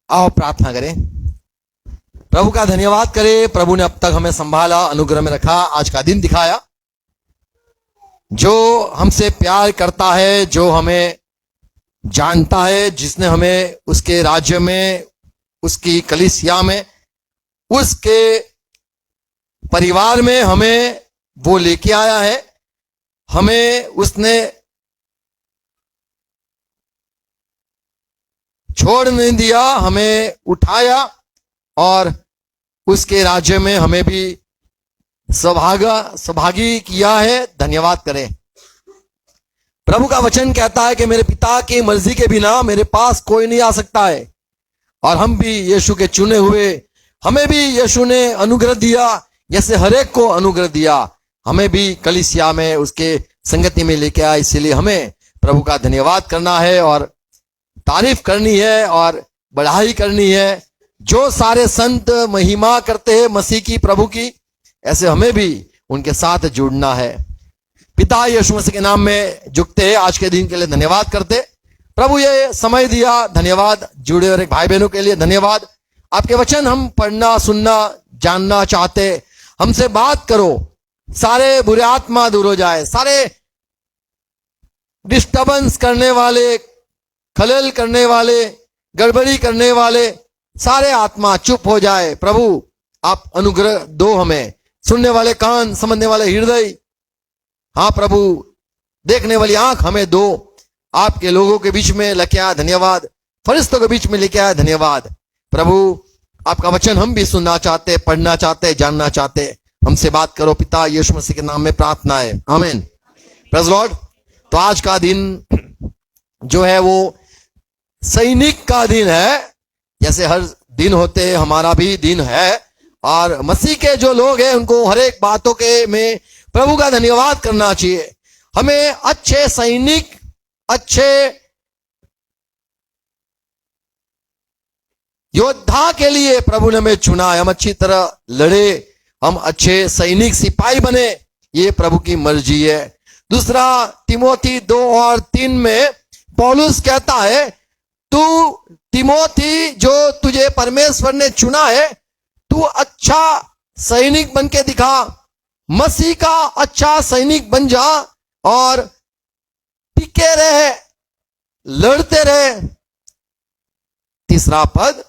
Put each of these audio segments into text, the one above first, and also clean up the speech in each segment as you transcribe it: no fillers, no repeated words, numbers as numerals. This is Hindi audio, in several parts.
आओ प्रार्थना करें, प्रभु का धन्यवाद करें। प्रभु ने अब तक हमें संभाला, अनुग्रह में रखा, आज का दिन दिखाया। जो हमसे प्यार करता है, जो हमें जानता है, जिसने हमें उसके राज्य में, उसकी कलीसिया में, उसके परिवार में हमें वो लेके आया है। हमें उसने छोड़ नहीं दिया, हमें उठाया और उसके राज्य में हमें भी सौभागी किया है। धन्यवाद करें। प्रभु का वचन कहता है कि मेरे पिता की मर्जी के बिना मेरे पास कोई नहीं आ सकता है। और हम भी यीशु के चुने हुए, हमें भी यीशु ने अनुग्रह दिया, जैसे हर एक को अनुग्रह दिया, हमें भी कलीसिया में उसके संगति में लेके आया। इसीलिए हमें प्रभु का धन्यवाद करना है और तारीफ करनी है और बढ़ाई करनी है। जो सारे संत महिमा करते हैं मसीह की, प्रभु की, ऐसे हमें भी उनके साथ जुड़ना है। पिता यीशु मसीह के नाम में झुकते हैं, आज के दिन के लिए धन्यवाद करते। प्रभु ये समय दिया, धन्यवाद। जुड़े और एक भाई बहनों के लिए धन्यवाद। आपके वचन हम पढ़ना, सुनना, जानना चाहते। हमसे बात करो, सारे बुरे आत्मा दूर हो जाए, सारे डिस्टर्बेंस करने वाले, खलल करने वाले, गड़बड़ी करने वाले सारे आत्मा चुप हो जाए। प्रभु आप अनुग्रह दो हमें, सुनने वाले कान, समझने वाले हृदय, हाँ प्रभु देखने वाली आंख हमें दो। आपके लोगों के बीच में लेके आया, धन्यवाद। फरिश्तों के बीच में लेके आया, धन्यवाद। प्रभु आपका वचन हम भी सुनना चाहते, पढ़ना चाहते, जानना चाहते। हमसे बात करो पिता, यीशु मसीह के नाम में प्रार्थना है, आमीन। Praise Lord. तो आज का दिन जो है वो सैनिक का दिन है। जैसे हर दिन होते हैं, हमारा भी दिन है। और मसीह के जो लोग हैं उनको हर एक बातों के में प्रभु का धन्यवाद करना चाहिए। हमें अच्छे सैनिक, अच्छे योद्धा के लिए प्रभु ने हमें चुना है। हम अच्छी तरह लड़े, हम अच्छे सैनिक, सिपाही बने, ये प्रभु की मर्जी है। दूसरा तिमोथी 2 और 3 में पौलुस कहता है, तू तिमोथी, जो तुझे परमेश्वर ने चुना है, तू अच्छा सैनिक बन के दिखा, मसीह का अच्छा सैनिक बन जा और टिके रहे, लड़ते रहे। तीसरा पद,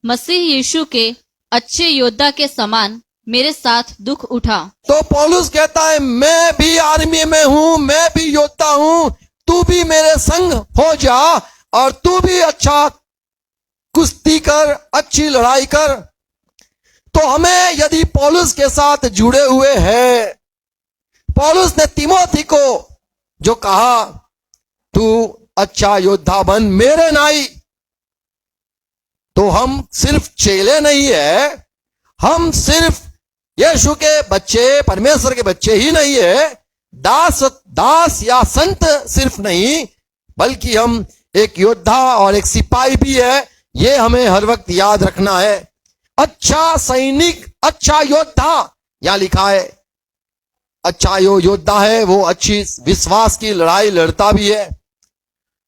मसीह यीशु के अच्छे योद्धा के समान मेरे साथ दुख उठा। तो पौलुस कहता है, मैं भी आर्मी में हूं, मैं भी योद्धा हूं, तू भी मेरे संग हो जा और तू भी अच्छा कुश्ती कर, अच्छी लड़ाई कर। तो हमें यदि पौलुस के साथ जुड़े हुए हैं, पौलुस ने तिमोथी को जो कहा, तू अच्छा योद्धा बन मेरे नाई, तो हम सिर्फ चेले नहीं है, हम सिर्फ यीशु के बच्चे, परमेश्वर के बच्चे ही नहीं है, दास या संत सिर्फ नहीं, बल्कि हम एक योद्धा और एक सिपाही भी है। ये हमें हर वक्त याद रखना है। अच्छा सैनिक, अच्छा योद्धा, यहां लिखा है अच्छा योद्धा है, वो अच्छी विश्वास की लड़ाई लड़ता भी है।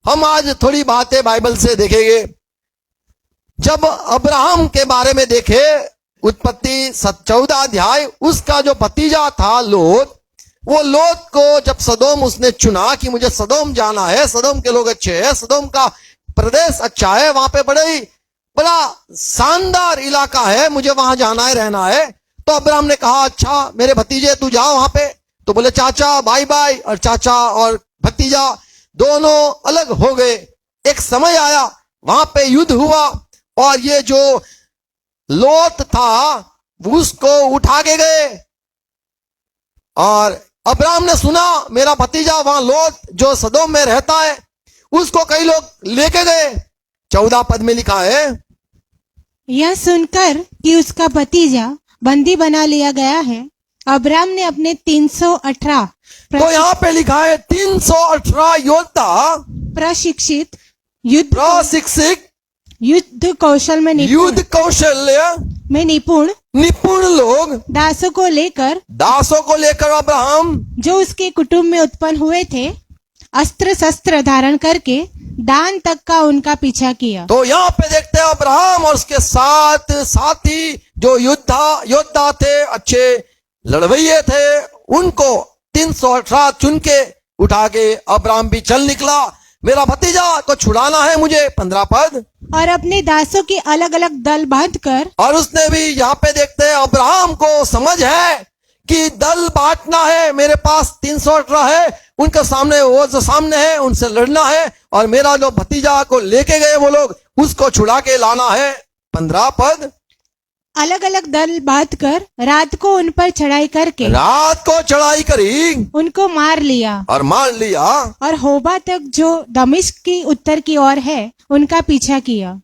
हम आज थोड़ी बातें बाइबल से देखेंगे। जब अब्राहम के बारे में देखे, उत्पत्ति 14 अध्याय, उसका जो भतीजा था लोत, वो लोत को जब सदोम उसने चुना कि मुझे सदोम जाना है, सदोम के लोग अच्छे हैं, सदोम का प्रदेश अच्छा है, वहां पे बड़ा शानदार इलाका है, मुझे वहां जाना है, रहना है। तो अब्राहम ने कहा, अच्छा मेरे भतीजे तू जाओ वहां पे। तो बोले चाचा बाय बाय, और चाचा और भतीजा दोनों अलग हो गए। एक समय आया, वहां पे युद्ध हुआ और ये जो लोत था उसको उठा के गए। और अब्राहम ने सुना मेरा भतीजा वहां लोत जो सदोम में रहता है, उसको कई लोग लेके गए। 14 पद में लिखा है, यह सुनकर कि उसका भतीजा बंदी बना लिया गया है, अब्राहम ने अपने 318 तो यहाँ पे लिखा है 318 योद्धा, प्रशिक्षित युद्ध कौशल में निपुण लोग, दासों को लेकर अब्राहम, जो उसके कुटुंब में उत्पन्न हुए थे, अस्त्र शस्त्र धारण करके दान तक का उनका पीछा किया। तो यहाँ पे देखते हैं अब्राहम और उसके साथ साथी जो योद्धा थे, अच्छे लड़वैये थे, उनको 318 चुन के उठा के अब्राहम भी चल निकला। मेरा भतीजा को छुड़ाना है मुझे, 15 पद। और अपने दासों की अलग अलग दल बांध कर, और उसने भी यहाँ पे देखते हैं अब्राहम को समझ है कि दल बांटना है, मेरे पास 318 है, उनके सामने वो जो सामने है उनसे लड़ना है, और मेरा जो भतीजा को लेके गए वो लोग उसको छुड़ा के लाना है। 15 पद। अलग अलग दल बांध कर रात को उन पर चढ़ाई करके रात को चढ़ाई करी उनको मार लिया और मार लिया, और होबा तक जो दमिश्क की उत्तर की ओर है उनका पीछा किया।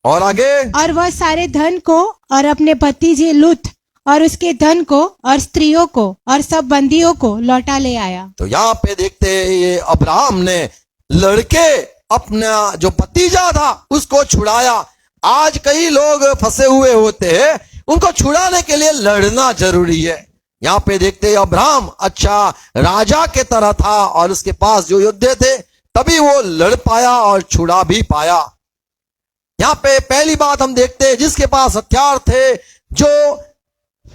और आगे और वह सारे धन को और अपने भतीजे लुत और उसके धन को और स्त्रियों को और सब बंदियों को लौटा ले आया। तो यहाँ पे देखते हैं ये अब्राहम ने लड़के अपना जो भतीजा था उसको छुड़ाया। आज कई लोग फंसे हुए होते हैं, उनको छुड़ाने के लिए लड़ना जरूरी है। यहाँ पे देखते हैं अब्राहम अच्छा राजा के तरह था और उसके पास जो योद्धे थे तभी वो लड़ पाया और छुड़ा भी पाया। यहाँ पे पहली बात हम देखते हैं जिसके पास हथियार थे, जो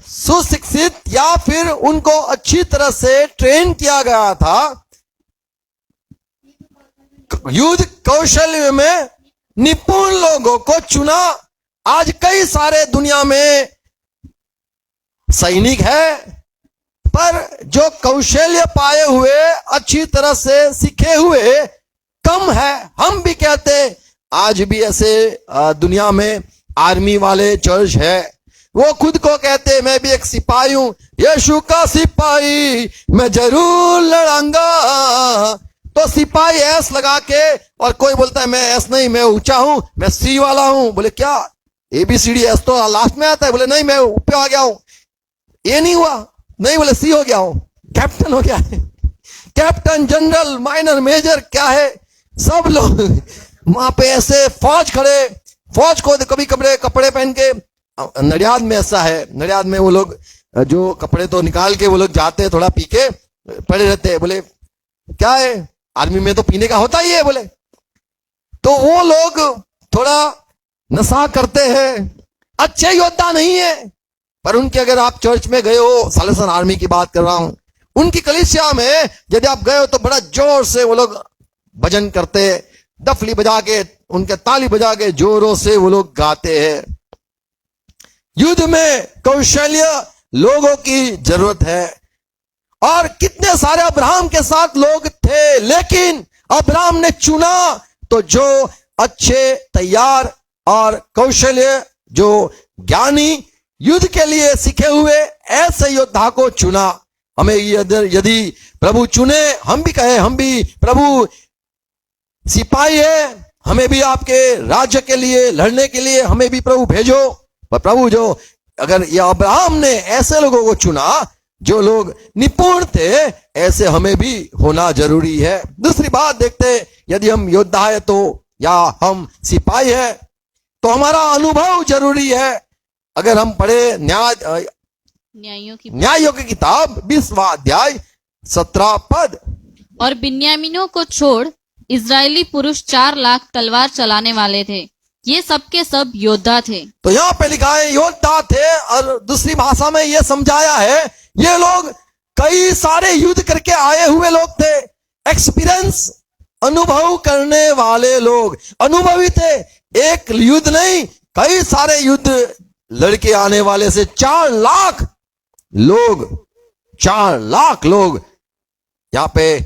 सुशिक्षित या फिर उनको अच्छी तरह से ट्रेन किया गया था, युद्ध कौशल में निपुण लोगों को चुना। आज कई सारे दुनिया में सैनिक है, पर जो कौशल्य पाए हुए अच्छी तरह से सीखे हुए कम है। हम भी कहते आज भी ऐसे दुनिया में आर्मी वाले चर्च है, वो खुद को कहते मैं भी एक सिपाही हूं, यीशु का सिपाही मैं जरूर लड़ाऊंगा। तो सिपाही एस लगा के, और कोई बोलता है मैं एस नहीं, मैं ऊंचा हूं, मैं सी वाला हूं। बोले क्या ABCD एस तो लास्ट में आता है? बोले नहीं मैं ऊपर आ गया हूं। ये नहीं हुआ, नहीं बोले सी हो गया हूं, कैप्टन हो गया है। कैप्टन, जनरल, माइनर, मेजर क्या है, सब लोग वहां पे ऐसे फौज खड़े, फौज को कभी कपड़े पहन के, नडियाद में ऐसा है, नडियाद में वो लोग जो कपड़े तो निकाल के वो लोग जाते थोड़ा पी के पड़े रहते हैं। बोले क्या है, आर्मी में तो पीने का होता ही है। बोले तो वो लोग थोड़ा नशा करते हैं, अच्छे योद्धा नहीं है, पर उनके अगर आप चर्च में गए हो, सालेसन आर्मी की बात कर रहा हूं, उनकी कलीसिया में यदि आप गए हो तो बड़ा जोर से वो लोग भजन करते, डफली बजा के, उनके ताली बजा के जोरों से वो लोग गाते हैं। युद्ध में कौशल्य लोगों की जरूरत है, और कितने सारे अब्राहम के साथ लोग थे, लेकिन अब्राहम ने चुना तो जो अच्छे, तैयार और कौशल्य, जो ज्ञानी, युद्ध के लिए सीखे हुए ऐसे योद्धा को चुना। हमें यदि प्रभु चुने, हम भी कहे हम भी प्रभु सिपाही है, हमें भी आपके राज्य के लिए लड़ने के लिए हमें भी प्रभु भेजो। पर प्रभु जो अगर ये अब्राहम ने ऐसे लोगों को चुना जो लोग निपुण थे, ऐसे हमें भी होना जरूरी है। दूसरी बात देखते, यदि हम योद्धा है तो या हम सिपाही है तो हमारा अनुभव जरूरी है। अगर हम पढ़े न्यायों की किताब 20वां अध्याय 17 पद, और बिन्यामीनों को छोड़ इजरायली पुरुष 4 लाख तलवार चलाने वाले थे, ये सब के सब योद्धा थे। तो यहाँ पे लिखा है योद्धा थे, और दूसरी भाषा में ये समझाया है ये लोग कई सारे युद्ध करके आए हुए लोग थे, एक्सपीरियंस, अनुभव करने वाले लोग, अनुभवी थे। एक युद्ध नहीं, कई सारे युद्ध लड़के आने वाले से 4 लाख लोग यहाँ पे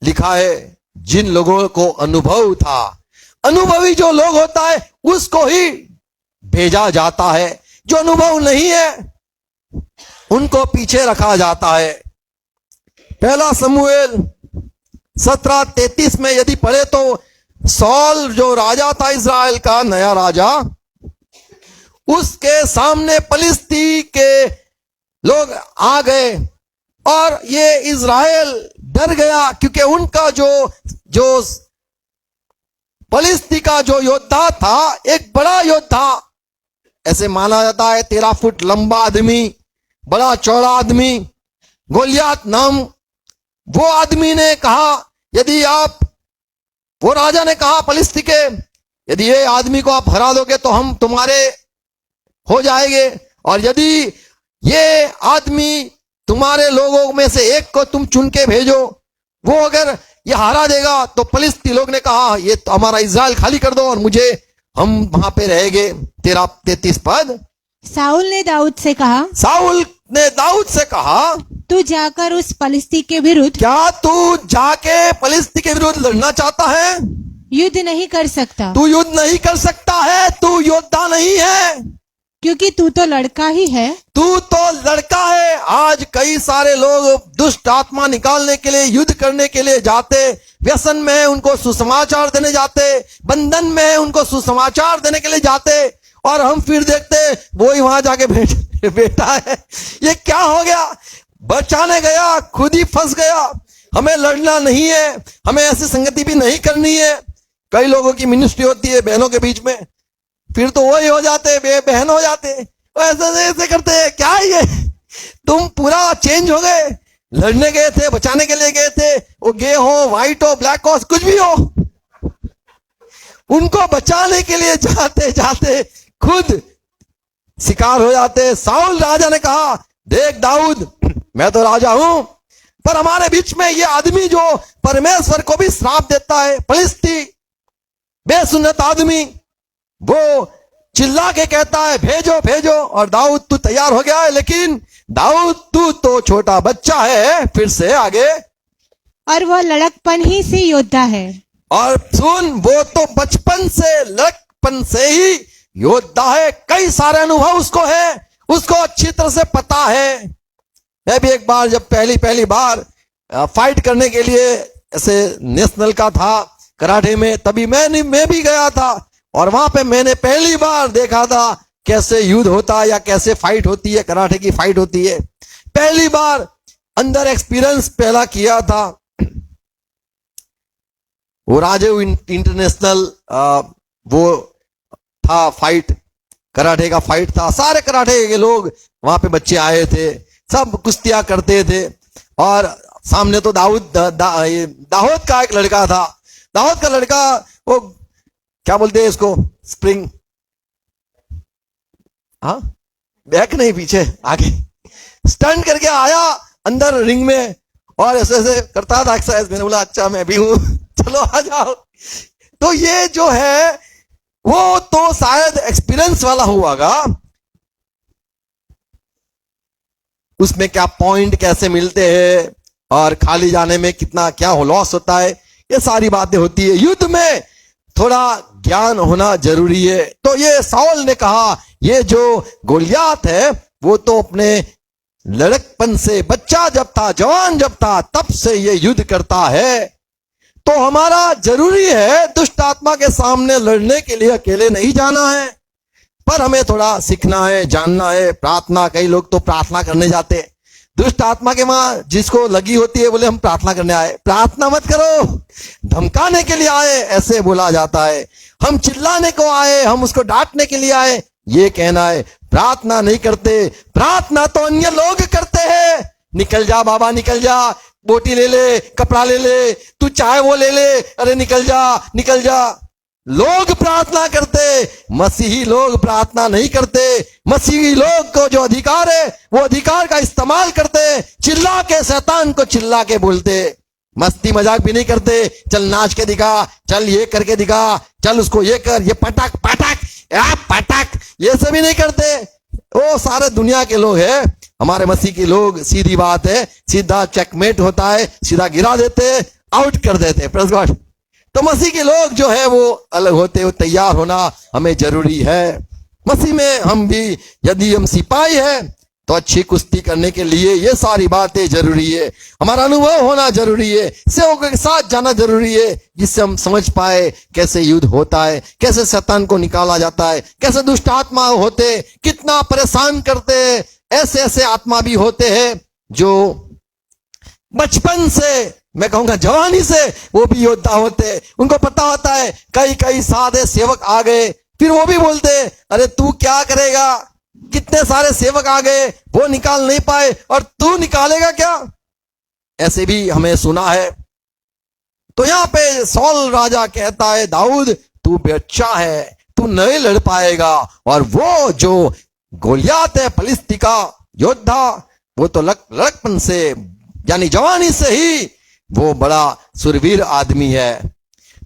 लिखा है, जिन लोगों को अनुभव था। अनुभवी जो लोग होता है उसको ही भेजा जाता है, जो अनुभव नहीं है उनको पीछे रखा जाता है। पहला समूएल 17:33 में यदि पढ़े तो सौल जो राजा था इजराइल का, नया राजा, उसके सामने पलिस्ती के लोग आ गए और ये इजराइल डर गया, क्योंकि उनका जो पलिस्ती का जो योद्धा था, एक बड़ा योद्धा, ऐसे माना जाता है 13 फुट लंबा आदमी, बड़ा चौड़ा आदमी, गोलियात नाम, वो आदमी ने कहा यदि आप वो राजा ने कहा पलिश्ती के, यदि ये आदमी को आप हरा दोगे तो हम तुम्हारे हो जाएंगे, और यदि ये आदमी तुम्हारे लोगों में से एक को तुम चुन के भेजो, वो अगर ये हारा देगा तो फलिस्ती लोग ने कहा ये तो हमारा इज़राइल खाली कर दो और मुझे हम वहां पे रहेंगे। 33 पद। साउल ने दाऊद से कहा, साउल ने दाऊद से कहा, तू जाकर उस फलिस्ती के विरुद्ध क्या तू जाके फलिस्ती के विरुद्ध लड़ना चाहता है? युद्ध नहीं कर सकता, तू युद्ध नहीं कर सकता है, तू योद्धा नहीं है, क्योंकि तू तो लड़का ही है। तू तो लड़का है। आज कई सारे लोग दुष्ट आत्मा निकालने के लिए, युद्ध करने के लिए जाते, व्यसन में उनको सुसमाचार देने जाते, बंधन में उनको सुसमाचार देने के लिए जाते, और हम फिर देखते वो ही वहां जाके बेटा है। ये क्या हो गया? बचाने गया, खुद ही फंस गया। हमें लड़ना नहीं है, हमें ऐसी संगति भी नहीं करनी है। कई लोगों की मिनिस्ट्री होती है बहनों के बीच में, फिर तो वही हो जाते, बहन हो जाते, ऐसे ऐसे करते हैं। क्या है ये? तुम पूरा चेंज हो गए। लड़ने गए थे, बचाने के लिए गए थे, वो गे हो, व्हाइट हो, ब्लैक हो, कुछ भी हो, उनको बचाने के लिए जाते जाते खुद शिकार हो जाते। साउल राजा ने कहा, देख दाऊद, मैं तो राजा हूं, पर हमारे बीच में ये आदमी जो परमेश्वर को भी श्राप देता है, फलिस्ती बेसुन्नत आदमी, वो चिल्ला के कहता है भेजो भेजो, और दाऊद तू तैयार हो गया है, लेकिन दाऊद तू तो छोटा बच्चा है। फिर से आगे, और वह लड़कपन ही से योद्धा है। और सुन, वो तो बचपन से, लड़कपन से ही योद्धा है। कई सारे अनुभव उसको है, उसको अच्छी तरह से पता है। मैं भी एक बार जब पहली बार फाइट करने के लिए ऐसे नेशनल का था कराटे में, तभी मैं भी गया था, और वहां पे मैंने पहली बार देखा था कैसे युद्ध होता है या कैसे फाइट होती है, कराटे की फाइट होती है। पहली बार अंदर एक्सपीरियंस पहला किया था। वो राजीव इंटरनेशनल वो था फाइट, कराटे का फाइट था। सारे कराटे के लोग वहां पे बच्चे आए थे, सब कुश्तियां करते थे, और सामने तो दाऊद का एक लड़का था। दाऊद का लड़का, वो क्या बोलते हैं इसको, स्प्रिंग, हाँ बैक नहीं, पीछे आगे, स्टंट करके आया अंदर रिंग में, और ऐसे ऐसे करता था एक्सरसाइज। मैंने बोला अच्छा मैं भी हूं, चलो आ जाओ। तो ये जो है वो तो शायद एक्सपीरियंस वाला हुआगा, उसमें क्या पॉइंट कैसे मिलते हैं, और खाली जाने में कितना क्या लॉस होता है, ये सारी बातें होती है। युद्ध में थोड़ा ज्ञान होना जरूरी है। तो ये साउल ने कहा, ये जो गोलियात है वो तो अपने लड़कपन से, बच्चा जब था, जवान जब था, तब से ये युद्ध करता है। तो हमारा जरूरी है दुष्ट आत्मा के सामने लड़ने के लिए अकेले नहीं जाना है, पर हमें थोड़ा सीखना है, जानना है। प्रार्थना, कई लोग तो प्रार्थना करने जाते हैं, दुष्ट आत्मा के वहां जिसको लगी होती है बोले हम प्रार्थना करने आए। प्रार्थना मत करो, धमकाने के लिए आए ऐसे बोला जाता है। हम चिल्लाने को आए, हम उसको डांटने के लिए आए, ये कहना है। प्रार्थना नहीं करते, प्रार्थना तो अन्य लोग करते हैं। निकल जा बाबा, निकल जा, बोटी ले ले, कपड़ा ले ले, तू चाहे वो ले ले, अरे निकल जा निकल जा। लोग प्रार्थना करते, मसीही लोग प्रार्थना नहीं करते। मसीही लोग को जो अधिकार है वो अधिकार का इस्तेमाल करते, चिल्ला के शैतान को चिल्ला के बोलते, मस्ती मजाक भी नहीं करते। चल नाच के दिखा, चल ये करके दिखा, चल उसको ये कर, ये पटक पटक पटक, ये सब भी नहीं करते। वो सारे दुनिया के लोग हैं। हमारे मसीह के लोग सीधी बात है, सीधा चेकमेट होता है, सीधा गिरा देते, आउट कर देते। Praise God. तो मसीह के लोग जो है वो अलग होते, वो तैयार होना हमें जरूरी है। मसीह में हम भी, यदि हम सिपाही हैं तो अच्छी कुश्ती करने के लिए ये सारी बातें जरूरी है। हमारा अनुभव होना जरूरी है, सेवकों के साथ जाना जरूरी है, जिससे हम समझ पाए कैसे युद्ध होता है, कैसे शैतान को निकाला जाता है, कैसे दुष्ट आत्मा होते, कितना परेशान करते। ऐसे ऐसे आत्मा भी होते हैं जो बचपन से, मैं कहूंगा जवानी से, वो भी योद्धा होते। उनको पता होता है, कई सादे सेवक आ गए, फिर वो भी बोलते अरे तू क्या करेगा, कितने सारे सेवक आ गए, वो निकाल नहीं पाए और तू निकालेगा क्या। ऐसे भी हमें सुना है। तो यहाँ पे सौल राजा कहता है, दाऊद तू बच्चा है, तू नहीं लड़ पाएगा। और वो जो गोलियात है फलिस्ती का योद्धा, वो तो लड़कपन से यानी जवानी से ही वो बड़ा सुरवीर आदमी है।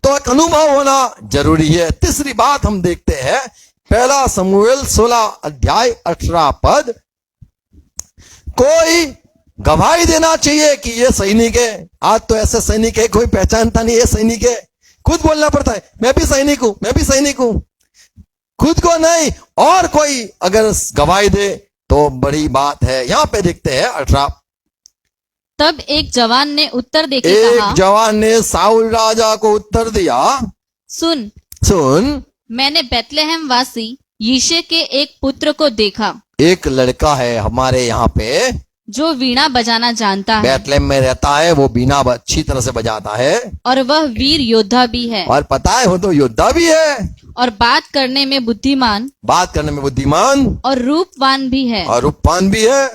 तो एक अनुभव होना जरूरी है। तीसरी बात हम देखते हैं, पहला शमूएल 16 अध्याय 18 पद। कोई गवाही देना चाहिए कि ये सैनिक है। आज तो ऐसे सैनिक है कोई पहचानता नहीं, ये सैनिक है। खुद बोलना पड़ता है, मैं भी सैनिक हूं, मैं भी सैनिक हूं। खुद को नहीं, और कोई अगर गवाही दे तो बड़ी बात है। यहां पे देखते हैं 18। तब एक जवान ने उत्तर देके एक कहा, जवान ने साउल राजा को उत्तर दिया, सुन, मैंने बेतलेहम वासी यीशे के एक पुत्र को देखा, एक लड़का है हमारे यहाँ पे जो वीणा बजाना जानता है बेतलेहम में रहता है, वो बीना अच्छी तरह से बजाता है, और वह वीर योद्धा भी है, और पता है वो तो योद्धा भी है, और बात करने में बुद्धिमान, बात करने में बुद्धिमान, और रूपवान भी है, और रूपवान भी है,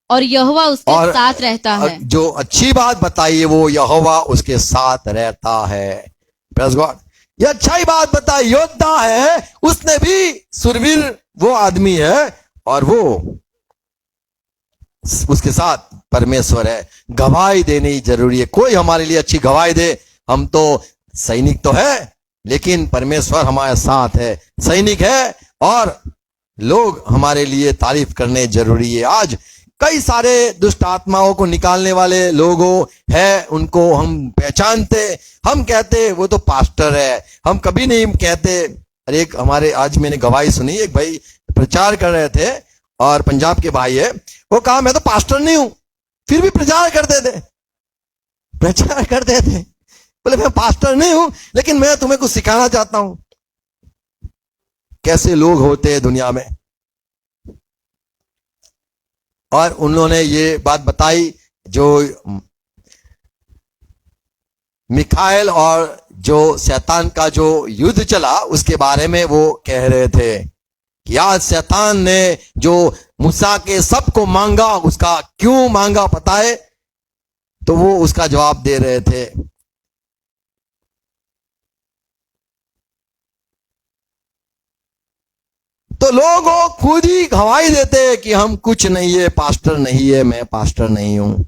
और यहोवा उसके और साथ रहता है। जो अच्छी बात बताई है वो यहोवा उसके साथ रहता है। प्रेज़ गॉड, ये अच्छी बात बताई, योद्धा है, उसने भी सुरवीर वो आदमी है, और वो उसके साथ परमेश्वर है। गवाही देनी जरूरी है। कोई हमारे लिए अच्छी गवाही दे। हम तो सैनिक तो है, लेकिन परमेश्वर हमारे साथ है, सैनिक है, और लोग हमारे लिए तारीफ करने जरूरी है। आज कई सारे दुष्ट आत्माओं को निकालने वाले लोगों है, उनको हम पहचानते, हम कहते वो तो पास्टर है। हम कभी नहीं कहते। अरे एक हमारे आज मैंने गवाही सुनी, एक भाई प्रचार कर रहे थे और पंजाब के भाई है, वो कहा मैं तो पास्टर नहीं हूं, फिर भी प्रचार करते थे, प्रचार करते थे। बोले मैं पास्टर नहीं हूं, लेकिन मैं तुम्हें कुछ सिखाना चाहता हूं। कैसे लोग होते हैं दुनिया में। और उन्होंने ये बात बताई, जो मिखाएल और जो शैतान का जो युद्ध चला उसके बारे में वो कह रहे थे कि आज शैतान ने जो मूसा के सबको मांगा, उसका क्यों मांगा पता है? तो वो उसका जवाब दे रहे थे। तो लोग खुद ही गवाही देते हैं कि हम कुछ नहीं है, पास्टर नहीं है, मैं पास्टर नहीं हूं।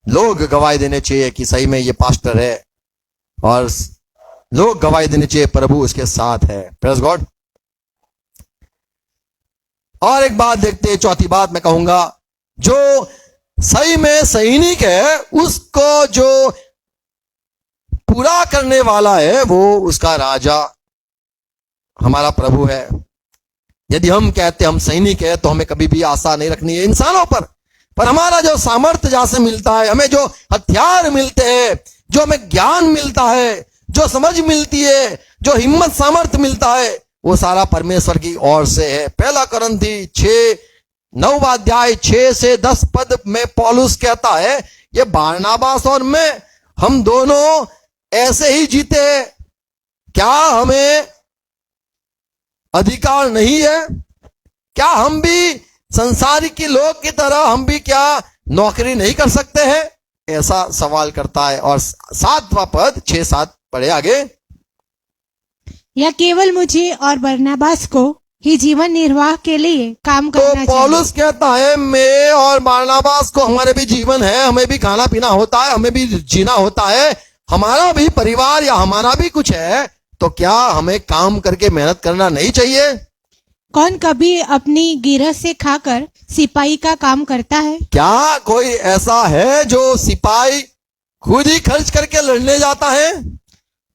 लोग गवाही देने चाहिए कि सही में ये पास्टर है, और लोग गवाही देने चाहिए प्रभु उसके साथ है। Praise God. और एक बात देखते हैं, चौथी बात मैं कहूंगा, जो सही में सैनिक है उसको जो पूरा करने वाला है वो उसका राजा हमारा प्रभु है। यदि हम कहते हम सैनिक है तो हमें कभी भी आशा नहीं रखनी है इंसानों पर हमारा जो सामर्थ्य जहां से मिलता है, हमें जो हथियार मिलते हैं, जो हमें ज्ञान मिलता है, जो समझ मिलती है, जो हिम्मत सामर्थ्य मिलता है, वो सारा परमेश्वर की ओर से है। पहला कुरिन्थी 6 अध्याय 6 से 10 पद में पौलुस कहता है, ये बारनाबास और मैं, हम दोनों ऐसे ही जीते, क्या हमें अधिकार नहीं है? क्या हम भी संसारिक लोग की तरह हम भी क्या नौकरी नहीं कर सकते हैं? ऐसा सवाल करता है। और 7वां पद 6-7 पढ़े आगे। या केवल मुझे और बरनबास को ही जीवन निर्वाह के लिए काम तो करना पौलुस कहता है मैं और बारनाबास को, हमारे भी जीवन है, हमें भी खाना पीना होता है, हमें भी जीना होता है, हमारा भी परिवार या हमारा भी कुछ है, तो क्या हमें काम करके मेहनत करना नहीं चाहिए? कौन कभी अपनी गिरह से खाकर सिपाही का काम करता है? क्या कोई ऐसा है जो सिपाही खुद ही खर्च करके लड़ने जाता है?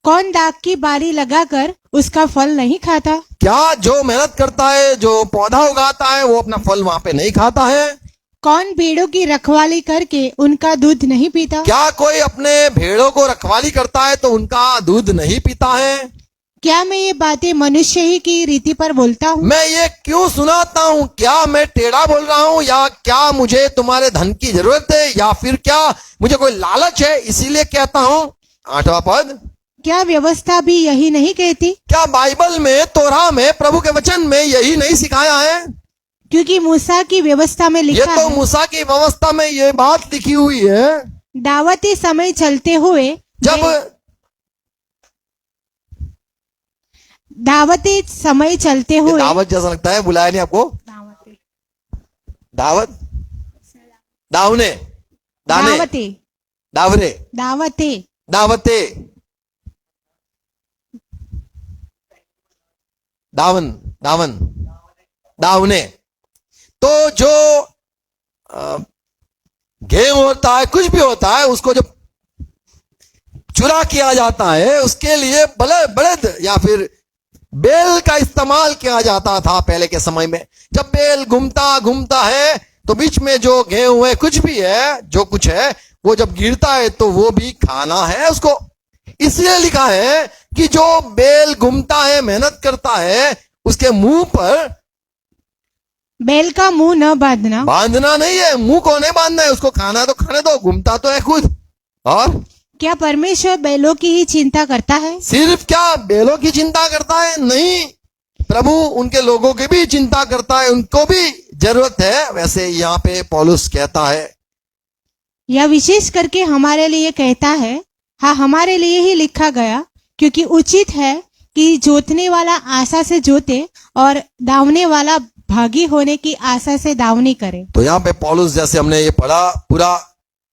कौन दाग की बारी लगाकर उसका फल नहीं खाता? क्या जो मेहनत करता है, जो पौधा उगाता है, वो अपना फल वहां पे नहीं खाता है? कौन भेड़ों की रखवाली करके उनका दूध नहीं पीता? क्या कोई अपने भेड़ों को रखवाली करता है तो उनका दूध नहीं पीता है? क्या मैं ये बातें मनुष्य ही की रीति पर बोलता हूँ? मैं ये क्यों सुनाता हूँ? क्या मैं टेढ़ा बोल रहा हूँ, या क्या मुझे तुम्हारे धन की जरूरत है, या फिर क्या मुझे कोई लालच है इसीलिए कहता हूँ? 8वां पद। क्या व्यवस्था भी यही नहीं कहती? क्या बाइबल में, तोरा में, प्रभु के वचन में यही नहीं सिखाया है? क्योंकि मूसा की व्यवस्था में ये लिखा तो है, मूसा की व्यवस्था में ये बात लिखी हुई है, दावती समय चलते हुए जब दावती समय चलते ये हुए दावत जैसा लगता है, बुलाया नहीं आपको? दावत, दावने, दाने, दावते दावरे, दावते दावते, दावन, दावन, दावने। तो जो गेहूं होता है, कुछ भी होता है, उसको जब चुरा किया जाता है, उसके लिए बलद या फिर बेल का इस्तेमाल किया जाता था पहले के समय में। जब बेल घूमता घूमता है तो बीच में जो गेहूं है, कुछ भी है, जो कुछ है, वो जब गिरता है तो वो भी खाना है उसको। इसलिए लिखा है कि जो बेल घूमता है, मेहनत करता है, उसके मुंह पर बैल का मुंह न बांधना। बांधना नहीं है, मुंह को नहीं बांधना है, उसको खाना है तो खाने दो, घूमता तो है खुद। और क्या परमेश्वर बैलों की ही चिंता करता है? सिर्फ क्या बैलों की चिंता करता है? नहीं, प्रभु उनके लोगों की भी चिंता करता है, उनको भी जरूरत है। वैसे यहाँ पे पौलुस कहता है, यह विशेष करके हमारे लिए कहता है, हाँ हमारे लिए ही लिखा गया, क्योंकि उचित है कि जोतने वाला आशा से जोते और दावने वाला भागी होने की आशा से दावनी करे। तो यहाँ पे पौलुस, जैसे हमने ये पढ़ा, पूरा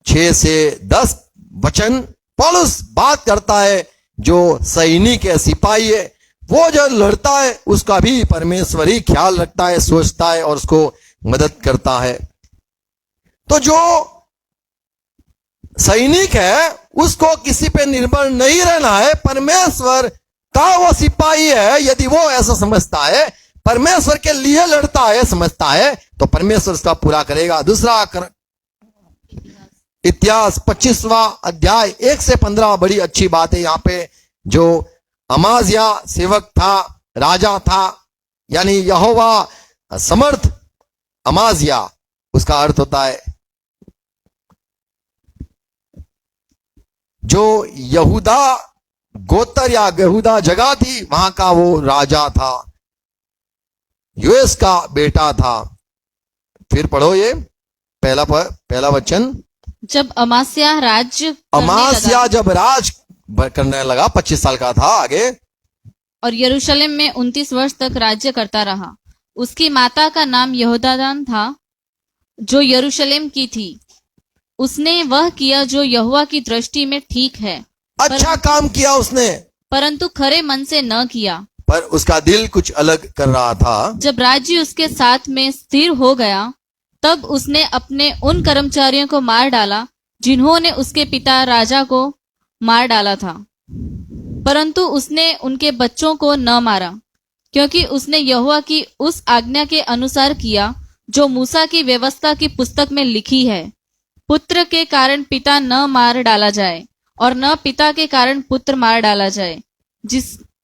6 से 10 वचन पौलुस बात करता है जो सैनिक है, सिपाही है, वो जो लड़ता है उसका भी परमेश्वर ही ख्याल रखता है, सोचता है और उसको मदद करता है। तो जो सैनिक है उसको किसी पे निर्भर नहीं रहना है, परमेश्वर का वो सिपाही है। यदि वो ऐसा समझता है, परमेश्वर के लिए लड़ता है, समझता है, तो परमेश्वर उसका पूरा करेगा। दूसरा इतिहास 25वां अध्याय 1 से 15 बड़ी अच्छी बात है यहाँ पे। जो अमाजिया सेवक था, राजा था, यानी यहोवा समर्थ अमाजिया, उसका अर्थ होता है जो यहूदा गोत्र या यहूदा जगह थी, वहां का वो राजा था, यूएस का बेटा था। फिर पढ़ो ये पहला वचन। जब अमास्या राज्य अमास्या जब राज करने लगा, 25 साल का था, आगे। और यरूशलेम में 29 वर्ष तक राज्य करता रहा। उसकी माता का नाम यहोदादान था, जो यरूशलेम की थी। उसने वह किया जो यहोवा की दृष्टि में ठीक है, अच्छा काम किया उसने, परंतु खरे मन से न किया। पर उसका दिल कुछ अलग कर रहा था। जब राज्य उसके साथ में स्थिर हो गया, तब उसने अपने उन कर्मचारियों को मार डाला जिन्होंने उसके पिता राजा को मार डाला था, परंतु उसने उनके बच्चों को न मारा, क्योंकि उसने यहोवा की उस आज्ञा के अनुसार किया जो मूसा की व्यवस्था की पुस्तक में लिखी है, पुत्र के कारण पिता न मार डाला जाए और न पिता के कारण पुत्र मार डाला जाए।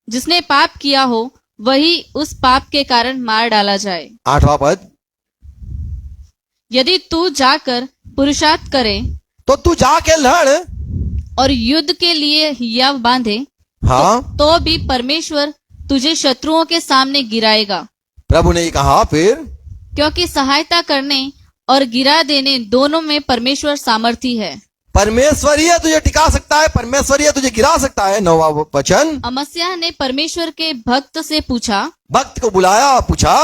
जिसने पाप किया हो वही उस पाप के कारण मार डाला जाए। 8वां पद। यदि तू जाकर पुरुषार्थ करे तो तू जाके लड़ और युद्ध के लिए हिया बांधे, हाँ, तो भी परमेश्वर तुझे शत्रुओं के सामने गिराएगा। प्रभु ने कहा फिर, क्योंकि सहायता करने और गिरा देने दोनों में परमेश्वर सामर्थी है। परमेश्वर ही तुझे टिका सकता है, परमेश्वर ही तुझे गिरा सकता है। 9वां वचन। अमस्याह ने परमेश्वर के भक्त से पूछा, भक्त को बुलाया, पूछा,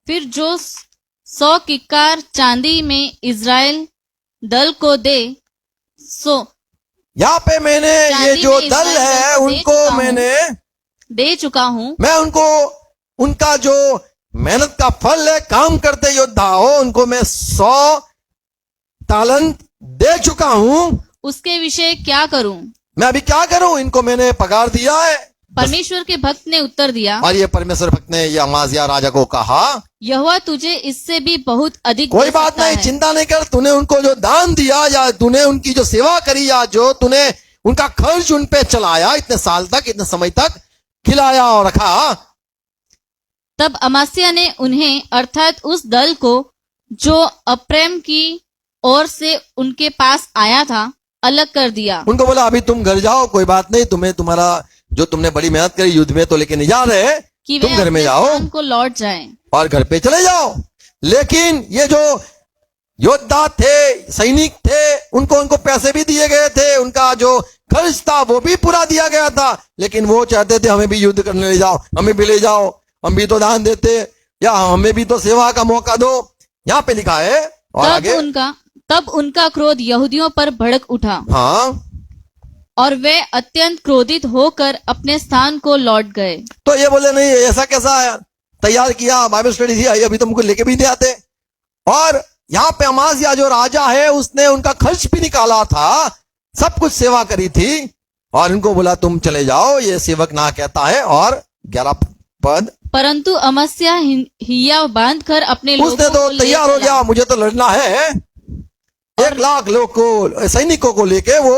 फिर जो 100 किक्कार चांदी में इज़राइल दल को दे, सो यहाँ पे मैंने ये जो दल है उनको मैंने दे चुका हूँ। मैं उनको, उनका जो मेहनत का फल है, काम करते योद्धा हो, उनको मैं 100 तालंत दे चुका हूँ। उसके विषय क्या करूं? मैं अभी क्या करूं? इनको मैंने पगार दिया है। परमेश्वर के भक्त ने उत्तर दिया, और ये परमेश्वर भक्त ने ये अमाजिया राजा को कहा, यहोवा तुझे इससे भी बहुत अधिक कोई दे बात सकता नहीं, है। चिंता नहीं कर। तूने उनको जो दान दिया या तूने उनकी जो सेवा करी या जो तूने उनका खर्च उन पे चलाया, इतने साल तक, इतने समय तक खिलाया और रखा। तब अमास्या ने उन्हें अर्थात उस दल को जो अप्रेम की ओर से उनके पास आया था अलग कर दिया। उनको बोला अभी तुम घर जाओ, कोई बात नहीं, तुम्हें तुम्हारा जो तुमने बड़ी मेहनत करी युद्ध में तो लेके नहीं जा रहे, कि वे तुम घर में अपने जाओ स्थान को लौट जाएं। और घर पे चले जाओ। लेकिन ये जो योद्धा थे, सैनिक थे, उनको पैसे भी दिए गए थे, उनका जो खर्च था वो भी पूरा दिया गया था, लेकिन वो चाहते थे हमें भी युद्ध करने ले जाओ, हमें भी ले जाओ, हम भी तो दान देते, या हमें भी तो सेवा का मौका दो। यहाँ पे लिखा है और आगे, तब उनका क्रोध यहूदियों पर भड़क उठा, हाँ, और वे अत्यंत क्रोधित होकर अपने स्थान को लौट गए। तो ये बोले नहीं ऐसा कैसा है, तैयार किया, बाइबल स्टडी थी, अभी तो मुझको लेके भी नहीं आते। और यहाँ पे अमासिया जो राजा है उसने उनका खर्च भी निकाला था, सब कुछ सेवा करी थी, और इनको बोला तुम चले जाओ, ये सेवक ना कहता है। और 11 पद, परंतु अमस्या हिया बांधकर अपने लोगों उसने तो को ले तैयार हो चला। गया, मुझे तो लड़ना है, 1 लाख लोग को, सैनिकों को लेके वो,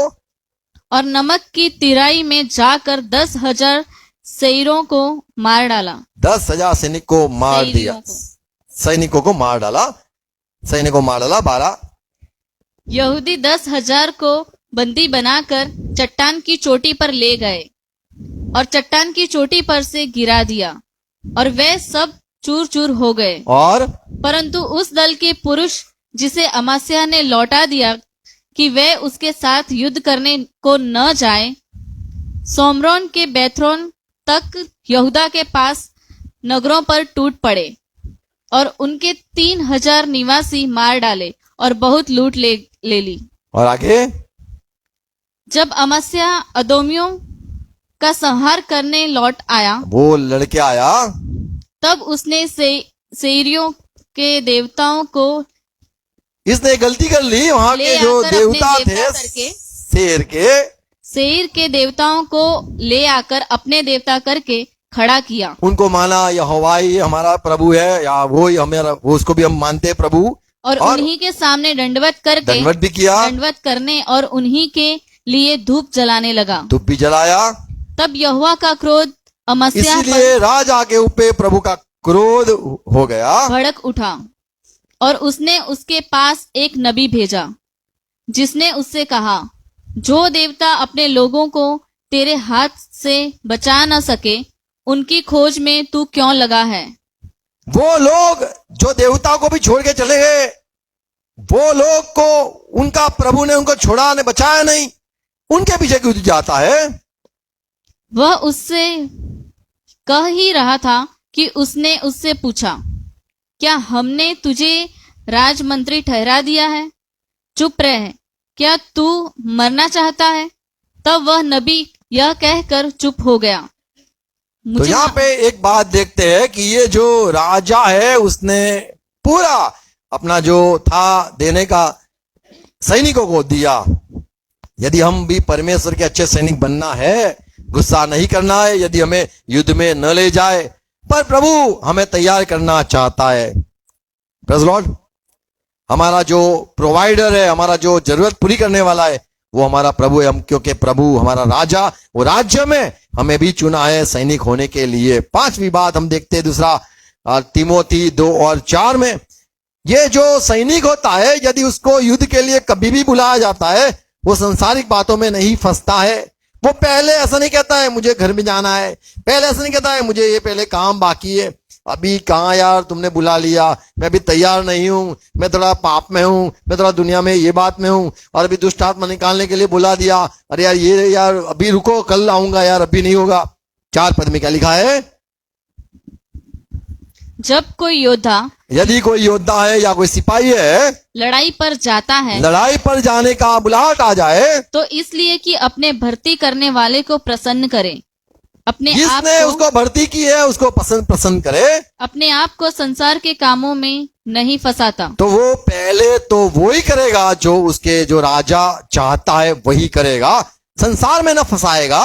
और नमक की तिराई में जाकर 10,000 सैरों को मार डाला। 10,000 सैनिक को मार दिया, सैनिकों को। सैनिकों को मार डाला, सैनिकों को मार डाला। 12, यहूदी 10,000 को बंदी बनाकर चट्टान की चोटी पर ले गए और चट्टान की चोटी पर से गिरा दिया, और वे सब चूर चूर हो गए। और परंतु उस दल के पुरुष जिसे अमास्या ने लौटा दिया कि वे उसके साथ युद्ध करने को न जाए, सोमरोन के बैथरोन तक यहूदा के पास नगरों पर टूट पड़े और उनके 3,000 निवासी मार डाले और बहुत लूट ले ली। और आगे, जब अमस्या अदोमियों का संहार करने लौट आया, वो लड़के आया, तब उसने सेरियों के देवताओं को इसने गलती कर ली, वहां ले के जो आकर अपने देवता देवता थे करके, शेर के देवताओं को ले आकर अपने देवता करके खड़ा किया। उनको माना यहोवा ही हमारा प्रभु है, या वो ही हमारा, वो उसको भी हम मानते हैं प्रभु, और उन्हीं के सामने दंडवत करके, दंडवत भी किया, दंडवत करने और उन्हीं के लिए धूप जलाने लगा। धूप भी जलाया। तब यहोवा का क्रोध अमस्या पर इसीलिए राजा के ऊपर प्रभु का क्रोध हो गया, भड़क उठा, और उसने उसके पास एक नबी भेजा, जिसने उससे कहा, जो देवता अपने लोगों को तेरे हाथ से बचा न सके, उनकी खोज में तू क्यों लगा है? वो लोग जो देवता को भी छोड़ के चले गए, वो लोग को उनका प्रभु ने उनको छोड़ा, ने बचाया नहीं, उनके पीछे क्यों जाता है? वह उससे कह ही रहा था कि उसने उससे पूछा, क्या हमने तुझे राजमंत्री ठहरा दिया है? चुप रह, क्या तू मरना चाहता है? तब वह नबी यह कहकर चुप हो गया। तो यहाँ पे एक बात देखते हैं कि ये जो राजा है उसने पूरा अपना जो था देने का सैनिकों को दिया। यदि हम भी परमेश्वर के अच्छे सैनिक बनना है, गुस्सा नहीं करना है, यदि हमें युद्ध में न ले जाए, पर प्रभु हमें तैयार करना चाहता है। प्रेज़ लॉर्ड, हमारा जो प्रोवाइडर है, हमारा जो जरूरत पूरी करने वाला है, वो हमारा प्रभु है। हम क्योंकि प्रभु हमारा राजा, वो राज्य में हमें भी चुना है सैनिक होने के लिए। 5वीं बात हम देखते हैं, दूसरा तिमोथी 2 और 4 में, ये जो सैनिक होता है, यदि उसको युद्ध के लिए कभी भी बुलाया जाता है, वो संसारिक बातों में नहीं फंसता है। वो पहले ऐसा नहीं कहता है मुझे घर में जाना है, पहले ऐसा नहीं कहता है मुझे ये पहले काम बाकी है, अभी कहाँ यार तुमने बुला लिया, मैं अभी तैयार नहीं हूं, मैं थोड़ा पाप में हूं, मैं थोड़ा दुनिया में ये बात में हूं, और अभी दुष्ट आत्मा निकालने के लिए बुला दिया, अरे यार ये यार अभी रुको, कल आऊंगा यार, अभी नहीं होगा। 4 पद में क्या लिखा है? जब कोई योद्धा, यदि कोई योद्धा है या कोई सिपाही है, लड़ाई पर जाता है, लड़ाई पर जाने का बुलाहट आ जाए, तो इसलिए कि अपने भर्ती करने वाले को प्रसन्न करे, अपने आप जिसने को, उसको भर्ती की है उसको पसंद करे, अपने आप को संसार के कामों में नहीं फंसाता। तो वो पहले तो वो ही करेगा जो उसके जो राजा चाहता है वही करेगा, संसार में न फंसाएगा।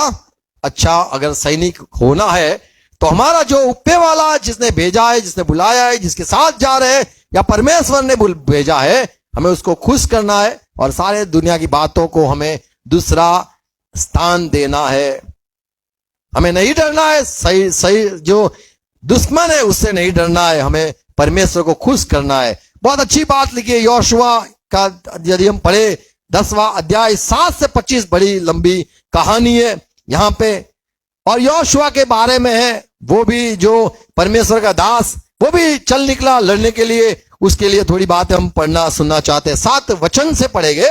अच्छा, अगर सैनिक होना है तो हमारा जो ऊपर वाला जिसने भेजा है, जिसने बुलाया है, जिसके साथ जा रहे हैं, या परमेश्वर ने भेजा है, हमें उसको खुश करना है और सारे दुनिया की बातों को हमें दूसरा स्थान देना है। हमें नहीं डरना है, सही जो दुश्मन है उससे नहीं डरना है, हमें परमेश्वर को खुश करना है। बहुत अच्छी बात लिखी है योशुआ का, यदि हम पढ़े 10वां अध्याय 7 से 25, बड़ी लंबी कहानी है यहाँ पे, और योशुआ के बारे में है, वो भी जो परमेश्वर का दास, वो भी चल निकला लड़ने के लिए, उसके लिए थोड़ी बात हम पढ़ना सुनना चाहते हैं। 7 वचन से पढ़ेंगे।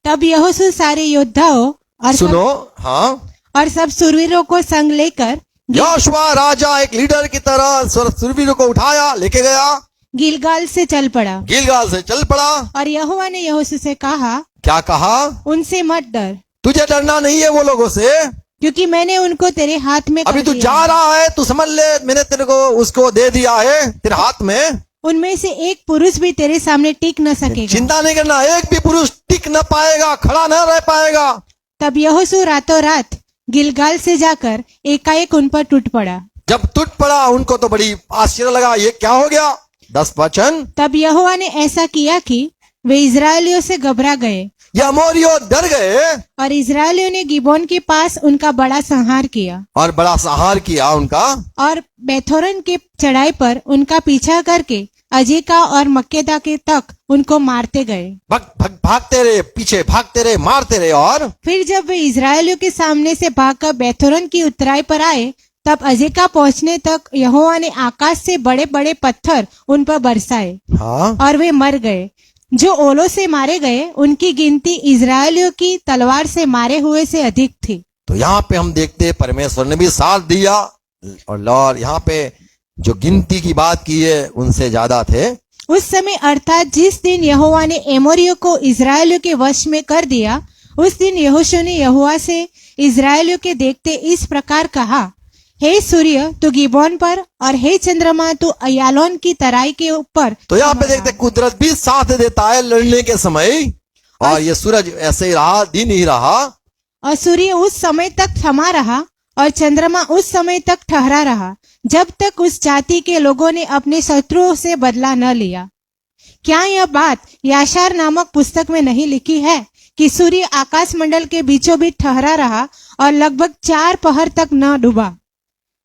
तब यहोशू सारे योद्धाओं सुनो, हाँ। और सब सुरवीरों को संग लेकर यहोशू राजा एक लीडर की तरह सुरवीरों को उठाया, लेके गया, गिलगाल से चल पड़ा। गिलगाल से चल पड़ा। और यहोवा ने यहोशू से कहा, क्या कहा? उनसे मत डर, तुझे डरना नहीं है वो लोगों से, क्योंकि मैंने उनको तेरे हाथ में अभी कर तू दिया जा है। रहा है, तू समझ ले मैंने तेरे को उसको दे दिया है तेरे हाथ में। उनमें से एक पुरुष भी तेरे सामने टिक न सकेगा। चिंता नहीं करना, एक भी पुरुष टिक न पाएगा, खड़ा न रह पाएगा। तब यहोशू रातों रात गिलगाल से जाकर एकाएक उन पर टूट पड़ा। जब टूट पड़ा उनको तो बड़ी आश्चर्य लगा, ये क्या हो गया। 10 वचन। तब यहोवा ने ऐसा किया कि वे इजरायलियों से घबरा गए ये अमोरियों डर गए और इजरायलियों ने गिबोन के पास उनका बड़ा संहार किया और बड़ा संहार किया उनका। और बेथोरन के चढ़ाई पर उनका पीछा करके अजेका और मक्केदा के तक उनको मारते गए। भागते रहे, पीछे भागते रहे, मारते रहे। और फिर जब वे इजरायलियों के सामने से भागकर बेथोरन की उतराई पर आए, तब अजेका पहुंचने तक यहोवा ने आकाश से बड़े बड़े पत्थर उन पर बरसाए, हाँ, और वे मर गए। जो ओलों से मारे गए उनकी गिनती इजरायलियों की तलवार से मारे हुए से अधिक थी। तो यहाँ पे हम देखते हैं परमेश्वर ने भी साथ दिया, और यहाँ पे जो गिनती की बात की है उनसे ज्यादा थे। उस समय अर्थात जिस दिन यहोवा ने एमोरियों को इजरायलियों के वश में कर दिया, उस दिन यहोशू ने यहोवा से इजरायलियों के देखते इस प्रकार कहा, हे सूर्य तू गिबोन पर, और हे चंद्रमा तू अयालोन की तराई के ऊपर। तो यहाँ पे देखते कुदरत भी साथ देता है लड़ने के समय, और ये सूरज ऐसे ही रहा, दिन ही रहा, और सूर्य उस समय तक थमा रहा और चंद्रमा उस समय तक ठहरा रहा, जब तक उस जाति के लोगों ने अपने शत्रुओं से बदला न लिया। क्या यह बात याशार नामक पुस्तक में नहीं लिखी है कि सूर्य आकाश मंडल के बीचों बीच ठहरा रहा और लगभग 4 पहर तक न डूबा?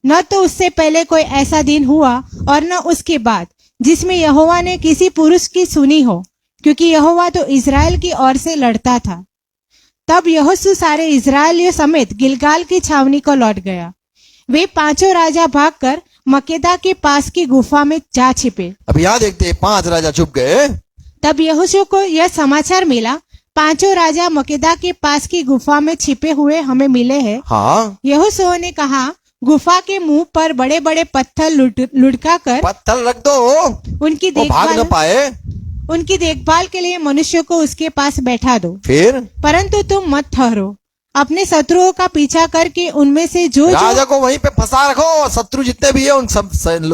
न तो उससे पहले कोई ऐसा दिन हुआ और न उसके बाद जिसमें यहोवा ने किसी पुरुष की सुनी हो, क्योंकि यहोवा तो इजराइल की ओर से लड़ता था। तब यहोशू सारे इजरायलियों समेत गिलगाल की छावनी को लौट गया। वे 5 राजा भागकर मक्केदा के पास की गुफा में जा छिपे। अब यहाँ देखते 5 राजा छुप गए। तब यहोशू को यह समाचार मिला, 5 राजा मक्केदा के पास की गुफा में छिपे हुए हमें मिले हैं। हाँ, यहोशू ने कहा, गुफा के मुंह पर बड़े बड़े पत्थर लुढ़का कर पत्थर रख दो, उनकी वो भाग न पाए। उनकी देखभाल के लिए मनुष्यों को उसके पास बैठा दो। फिर परंतु तुम मत ठहरो, अपने शत्रुओं का पीछा करके उनमें से जो राजा को वहीं पे फंसा रखो, और शत्रु जितने भी है उन सब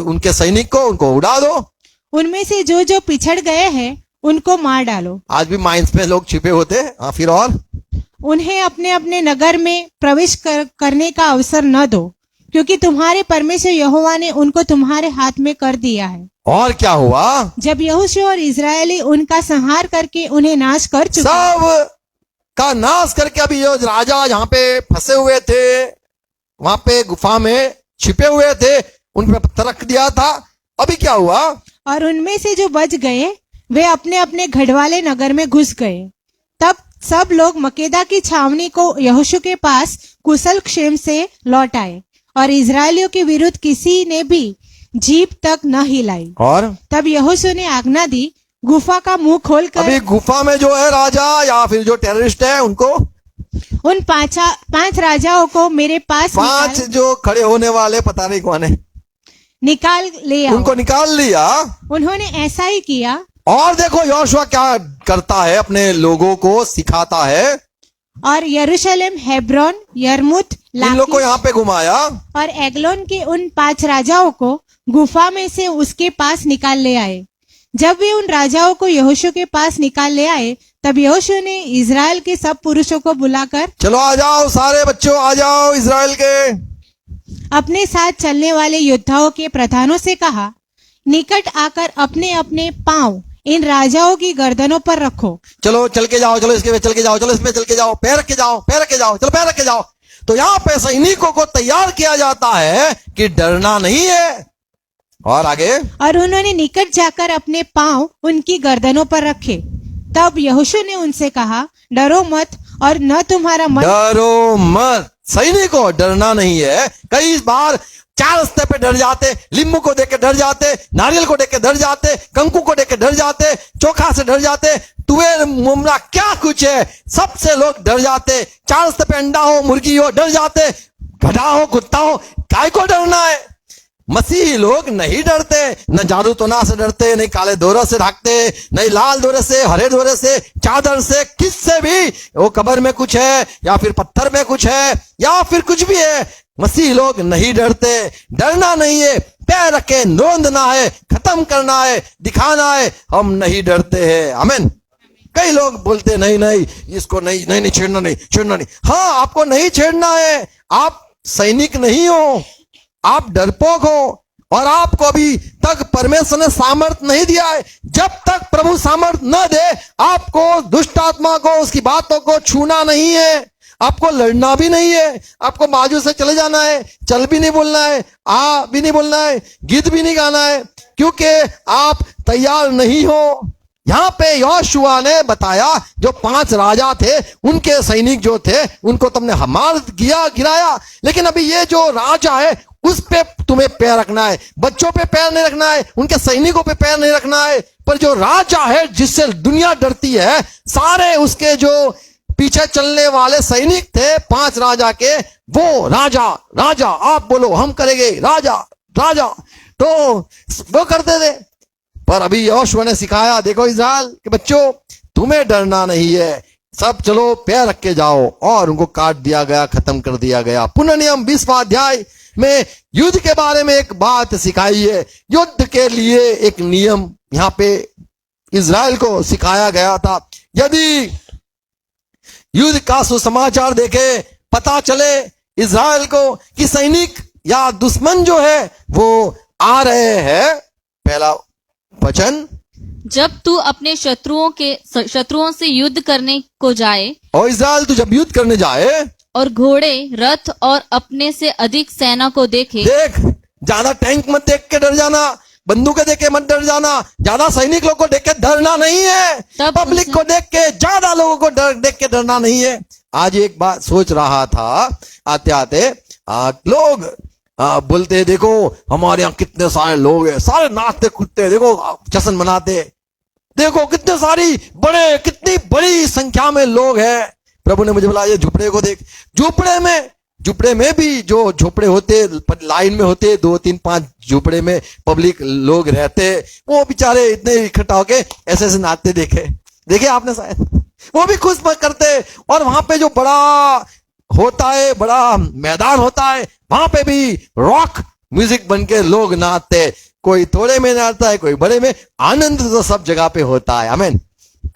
उनके सैनिक को उनको उड़ा दो। उनमें से जो पिछड़ गए हैं उनको मार डालो। आज भी माइंस पे लोग छिपे होते। हाँ, फिर और उन्हें अपने अपने नगर में प्रवेश करने का अवसर न दो, क्योंकि तुम्हारे परमेश्वर यहोवा ने उनको तुम्हारे हाथ में कर दिया है। और क्या हुआ? जब यहोशू और इजरायली उनका संहार करके उन्हें नाश कर चुके, सब का नाश करके, अभी जो राजा जहाँ पे फंसे हुए थे, वहां पे गुफा में छिपे हुए थे, उन पे पत्थर रख दिया था। अभी क्या हुआ? और उनमें से जो बच गए वे अपने अपने गढ़वाले नगर में घुस गए। तब सब लोग मक्केदा की छावनी को यहोशू के पास कुशल क्षेम से लौट आए, और इजरायलियों के विरुद्ध किसी ने भी जीभ तक न हिलाई। और तब यहोशू ने आज्ञा दी, गुफा का मुंह खोलकर अभी गुफा में जो है राजा या फिर जो टेररिस्ट है उनको, उन 5 राजाओं को मेरे पास 5 जो खड़े होने वाले पता नहीं कौन है, निकाल ले आओ। उनको निकाल लिया। उन्होंने ऐसा ही किया। और देखो यहोशू क्या करता है, अपने लोगों को सिखाता है। और यरूशलेम, हेब्रोन, यरमुत, इन लोग को यहाँ पे घुमाया, और एग्लोन के उन 5 राजाओं को गुफा में से उसके पास निकाल ले आए। जब वे उन राजाओं को यहोशू के पास निकाल ले आए, तब यहोशू ने इजराइल के सब पुरुषों को बुलाकर, चलो आ जाओ सारे बच्चों, आ जाओ इजराइल के, अपने साथ चलने वाले योद्धाओं के प्रधानों से कहा, निकट आकर अपने अपने पांव इन राजाओं की गर्दनों पर रखो। चलो चल के जाओ, चलो इसके पे चल के जाओ, चलो इसमें चल के जाओ, पैर रख के जाओ, पैर रख के जाओ, चलो पैर रख के जाओ। तो यहाँ पे सैनिकों को तैयार किया जाता है कि डरना नहीं है। और आगे, और उन्होंने निकट जाकर अपने पांव उनकी गर्दनों पर रखे। तब यहोशू ने उनसे कहा, डरो मत और न तुम्हारा मन डरो मत, सैनिक को डरना नहीं है। कई बार चार रास्ते पे डर जाते, लींबू को देख के डर जाते, नारियल को देख के डर जाते, कंकु को देख के डर जाते, चोखा से डर जाते, तुअर मुमरा क्या कुछ है, सबसे लोग डर जाते। चार रास्ते पे अंडा हो, मुर्गी हो, डर जाते। गधा हो, कुत्ता हो, काय को डरना है? मसीही लोग नहीं डरते। न जादू टोना से डरते, नहीं काले दोरे से ढाकते, नहीं लाल दोरे से, हरे दोरे से, चादर से, किससे भी। वो कब्र में कुछ है या फिर पत्थर में कुछ है या फिर कुछ भी है, मसीही लोग नहीं डरते। डरना नहीं है, पैर रख के रोंदना है, खत्म करना है, दिखाना है, हम नहीं डरते हैं। आमीन। कई लोग बोलते नहीं नहीं इसको नहीं नहीं नहीं छेड़ना, नहीं छेड़ना नहीं। हाँ, आपको नहीं छेड़ना है। आप सैनिक नहीं हो, आप डरपोक हो, और आपको अभी तक परमेश्वर ने सामर्थ नहीं दिया है। जब तक प्रभु सामर्थ न दे, आपको दुष्ट आत्मा को, उसकी बातों को छूना नहीं है, आपको लड़ना भी नहीं है, आपको बाजू से चले जाना है, चल भी नहीं बोलना है, आ भी नहीं बोलना है, गीत भी नहीं गाना है, क्योंकि आप तैयार नहीं हो। यहां पे यहोशुआ ने बताया, जो 5 राजा थे, उनके सैनिक जो थे, उनको तुमने मार गिराया, लेकिन अभी ये जो राजा है उस पे तुम्हें पैर रखना है। बच्चों पे पैर नहीं रखना है, उनके सैनिकों पे पैर नहीं रखना है, पर जो राजा है जिससे दुनिया डरती है, सारे उसके जो पीछे चलने वाले सैनिक थे 5 राजा के, वो राजा राजा आप बोलो हम करेंगे, राजा राजा, तो वो करते थे। पर अभी यहोशुआ ने सिखाया, देखो इस्राएल के बच्चों, तुम्हें डरना नहीं है, सब चलो पैर रख के जाओ, और उनको काट दिया गया, खत्म कर दिया गया। पुनर्नियम 20वां अध्याय में युद्ध के बारे में एक बात सिखाई है। युद्ध के लिए एक नियम यहां पे इस्राएल को सिखाया गया था। यदि युद्ध का सुसमाचार देखे, पता चले इस्राएल को कि सैनिक या दुश्मन जो है वो आ रहे हैं, पहला वचन, जब तू अपने शत्रुओं से युद्ध करने को जाए, और इस्राएल तू जब युद्ध करने जाए, और घोड़े, रथ और अपने से अधिक सेना को देखे। देख, ज्यादा टैंक मत देख के डर जाना, बंदूकें देख के मत डर जाना, ज्यादा सैनिक लोग को देख के डरना नहीं है, पब्लिक को देख के, ज्यादा लोगों को देख के डरना नहीं है। आज एक बात सोच रहा था, आते आते लोग बोलते, देखो हमारे यहाँ कितने सारे लोग हैं, सारे नाचते कूदते, देखो जश्न मनाते, देखो कितनी बड़ी संख्या में लोग हैं। प्रभु ने मुझे बोला, ये झुपड़े को देख, झुपड़े में भी जो झोपड़े होते, लाइन में होते, 2, 3, 5 झोपड़े में पब्लिक लोग रहते, वो बेचारे इतने इकट्ठा होके ऐसे ऐसे नाचते देखे आपने शायद, वो भी खुश करते। और वहां पे जो बड़ा होता है, बड़ा मैदान होता है, वहां पे भी रॉक म्यूजिक बन के लोग नाचते, कोई थोड़े में नाचता है, कोई बड़े में। आनंद तो सब जगह पे होता है। आमीन।